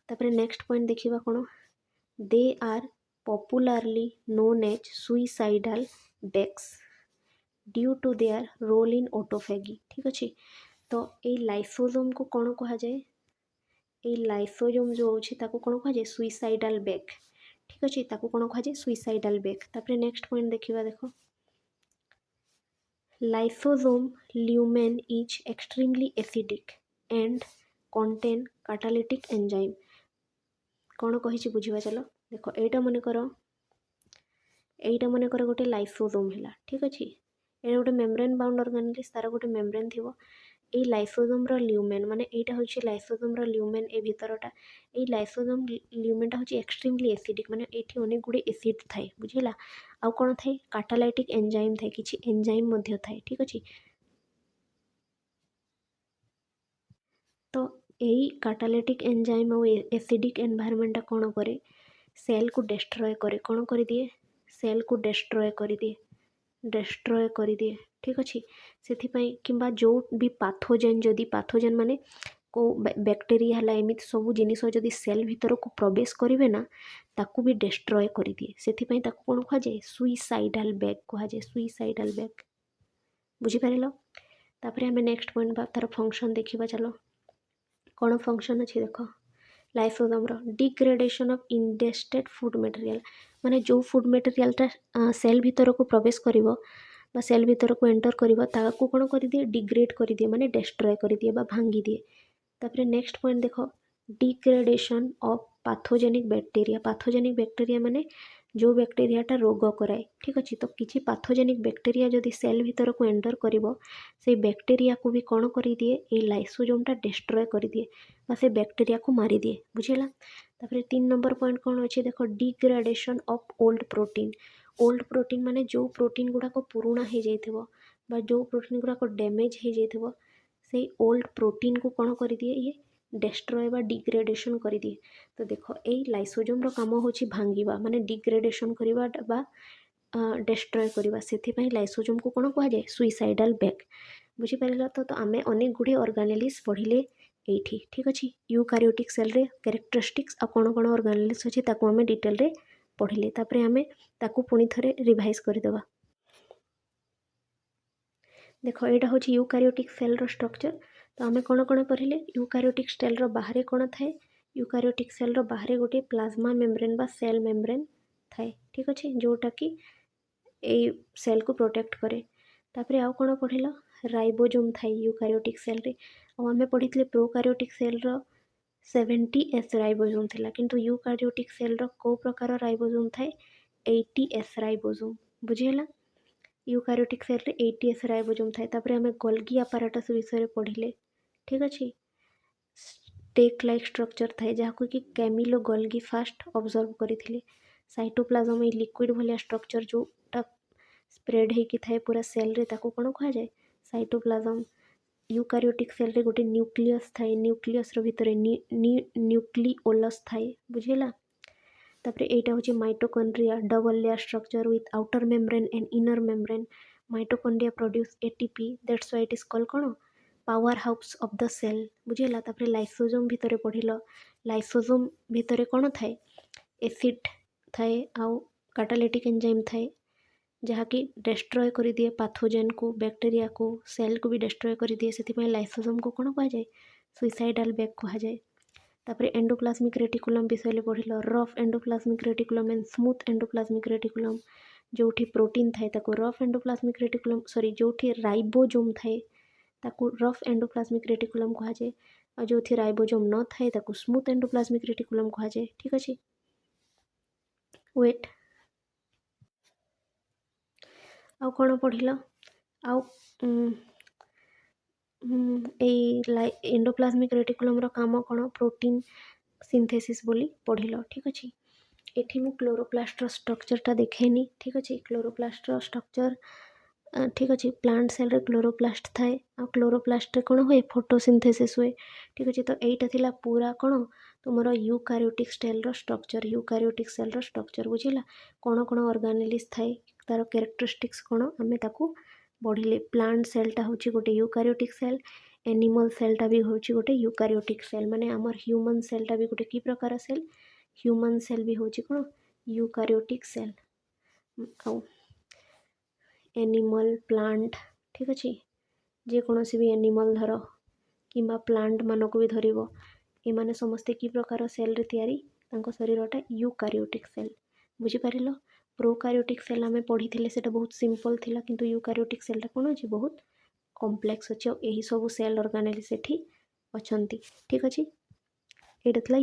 तापर नेक्स्ट पॉइंट देखा कौन they are popularly known as suicidal bags due to their role in autophagy ठीक अच्छे तो ये लाइसोसोम को कौन कह जाए ये लाइसोसोम जो होची ताको कौन कह जाए सुइसाइडल बेक ठीक अच्छे ताको कौन कह जाए सुइसाइडल बेक तापर नेक्स्ट पॉइंट देखिबा देखो lysosome lumen is extremely acidic and contain catalytic enzyme कौन कही बुझा चलो देख एटा मन कर गोटे लाइसोसोम है ठीक अच्छे ये गोटे मेम्ब्रेन बाउंड ऑर्गेनाइलिस तार गोटे मेम्ब्रेन थी ये लाइसोसोम ल्यूमेन माने एटा होची लाइसोसोम ल्यूमेन ए भितरटा ये लाइसोसोम ल्यूमेनटा होची एक्सट्रीमली एसिडिक माने एठी अनेक गुडे एसिड थाए बुझेला आ कौन थाए कैटालाइटिक एंजाइम थाए किछि एंजाइम मध्य थाए ठीक अछि तो यही कैटालाइटिक एंजाइम और एसिडिक एनवायरनमेंट कौन करे सेल को डिस्ट्रॉय करे कौन कर दिए सेल को डिस्ट्रॉय कर दिए ठीक अच्छे से कि जो भी पाथोजेन जदि पाथोजेन माने को बैक्टेरिया है एमती सब जिनिस जदि सेल भीतर को प्रवेश करेंगे ना ताकू भी डिस्ट्रॉय कर दिए से कौन कहुए सुइसाइडल बैग कहुए सुइसाइडल बैग बुझीपार तापर आम नेक्स्ट पॉइंट तार फंक्शन देखा चलो कौन फंक्शन अच्छे देख lysosome degradation of indigested food material माने जो फूड मटेरियलटा सेल भीतर को प्रवेश करिवो बा सेल भीतर को एंटर करिवो ताकू कौन कर दिए डिग्रेड कर दिए माने डिस्ट्रॉय कर दिए बा भांगी दिए तापर नेक्स्ट पॉइंट देख डिग्रेडेशन ऑफ पाथोजेनिक बैक्टेरिया माने जो बैक्टेरियाटा रोग कराए। ठीक अच्छे तो किसी पाथोजेनिक बैक्टेरिया जदि सेल भीतर को एंटर करिवो से बैक्टेरिया को भी कौन कर दिए ये लाइसोजोमटा डिस्ट्रॉय कर दिए बा से बैक्टेरिया को मारी दिए बुझेगा। तापर 3 नंबर पॉइंट कौन अच्छे देख डिग्रेडेशन ऑफ ओल्ड प्रोटीन माने जो प्रोटीन गुड़ाक पुराणा हो जाइथिबो बा जो प्रोटीन गुड़ाक डैमेज हो जाइथिबो से ओल्ड प्रोटीन को कौन कर दिए ये डिस्ट्रॉय बा डिग्रेडेशन कर दिए। तो देख यही लाइसोजोम काम होची भांगिबा माने डिग्रेडेशन करवा बा डिस्ट्रॉय करवा से लाइसोजोम को कौन कहुए सुइसाइडल बैग बुझीपार। तो आम अनेक गुड़े ऑर्गेनेलिस पढ़िले ये ठीक अच्छे यूकारियोटिक सेल रे कैरेक्टरिस्टिक्स आ कौन कौन ऑर्गेनेलिस अच्छे ताकू आम डिटेल रे पढ़िले तापरे आम ताकू पुणी थरे रिवाइज करदेवा। देख यहाँ हूँ यूकारियोटिक सेल रो स्ट्रक्चर। तो आम कौन कौन पढ़िले यूकारियोटिक सेल रो बाहर कौन थाए यूकारियोटिक सेल रो बाहर गोटे प्लाज्मा मेम्ब्रेन बा सेल मेम्ब्रेन थाए ठीक अच्छे जोटा कि ए सेल को प्रोटेक्ट करे। तापरे आउ कौन पढ़िल राइबोजोम थाए यूकारियोटिक सेल रे आम पढ़ी प्रोकारियोटिक सेल रो 70S राइबोजोम थिला किंतु यूकारियोटिक सेल रो को प्रकार राइबोजोम थाए 80S राइबोजोम बुझीगला। यूकारियोटिक सेल रे 80S राइबोजोम थाए। तापरे आम गोल्गी आपाराटस विषय पढ़िले ठीक अच्छे स्टेक लाइक स्ट्रक्चर थाए जहाँ कि कैमिलो गोल्गी फास्ट ऑब्जर्व करथिले। साइटोप्लाज्म लिक्विड भलिया स्ट्रक्चर जोटा स्प्रेड होगी थाए पूरा सेल रे ताको कौन कहा जाए साइटोप्लाज्म। यूकारियोटिक सेल रे गोटे न्यूक्लियस थाए न्यूक्लियस रो भितर न्यूक्लिओलस थाए बुझेला। तापरे एटा होची mitochondria double layer structure with outer membrane and inner membrane. Mitochondria produce ATP that's why it is called कौन power house of the cell बुझेला। तापरे लाइसोजोम भितर पढ़िल लाइसोजोम भितर कौन थाए एसिड थाए आउ कैटालिटिक एंजाइम थाए जहाँकि डिस्ट्रॉय कर दिए पाथोजेन को बैक्टेरिया को सेल को भी डिस्ट्रॉय कर दिए से लाइसोजोम को कौन कहा जाए सुइसाइडल बैग कहा जाए। तापर एंडोप्लाज्मिक रेटिकुलम विषय पढ़िल rough endoplasmic reticulum and smooth endoplasmic reticulum जोठी प्रोटीन थाए ताको रफ एंडोप्लाज्मिक रेटिकुलम सॉरी जोठी राइबोजोम थाए ताको रफ एंडोप्लाज्मिक रेटिकुलम कहा जाए और जो राइबोजोम न थाए ताको स्मूथ एंडोप्लाज्मिक रेटिकुलम कहा जाए ठीक अच्छे। वेट आउ कौन पढ़िल आउ एंडोप्लाज्मिक रेटिकुलम रो काम कौन प्रोटीन सिंथेसिस बोली पढ़िल ठीक अच्छे। एठी मु क्लोरोप्लास्ट स्ट्रक्चरटा देखेनी ठीक अच्छे क्लोरोप्लास्ट स्ट्रक्चर ठीक अच्छे प्लांट सेल रे क्लोरोप्लास्ट थाए आ क्लोरोप्लास्ट कौन हुए फोटोसिंथेसिस हुए ठीक अच्छे। तो यहीटा थिला पूरा कौन तुमर यूकारियोटिक सेल रो स्ट्रक्चर यूकारियोटिक सेल रो स्ट्रक्चर बुझेला कौन कौन ऑर्गेनेलिस थाए तार कैरेक्टरिस्टिक्स कौन आम ताकू बढ़िले। प्लांट सेलटा हूँ गोटे यूकारियोटिक सेल एनिमल सेलटा भी हूँ गोटे यूकारियोटिक सेल माने आमर ह्यूमन सेलटा भी गोटे कि प्रकार सेल ह्यूमन सेल भी हूँ कौन यूकारियोटिक सेल आउ एनिमल प्लांट ठीक अच्छे जेकोसी भी एनिमल धर कि प्लांट मानक भी धर एमाने समस्ते कि प्रकार सेल रे तैयारी तांको शरीरटा यूकारियोटिक सेल बुझीपार। प्रोकारियोटिक सेल आम पढ़ी से बहुत सिंपल थिला किंतु यूकारियोटिक सेलटा कौन अच्छे बहुत कॉम्प्लेक्स अच्छे यही सब सेल ऑर्गेनेलिस एठी अछंती ठीक अच्छे। एटा थिला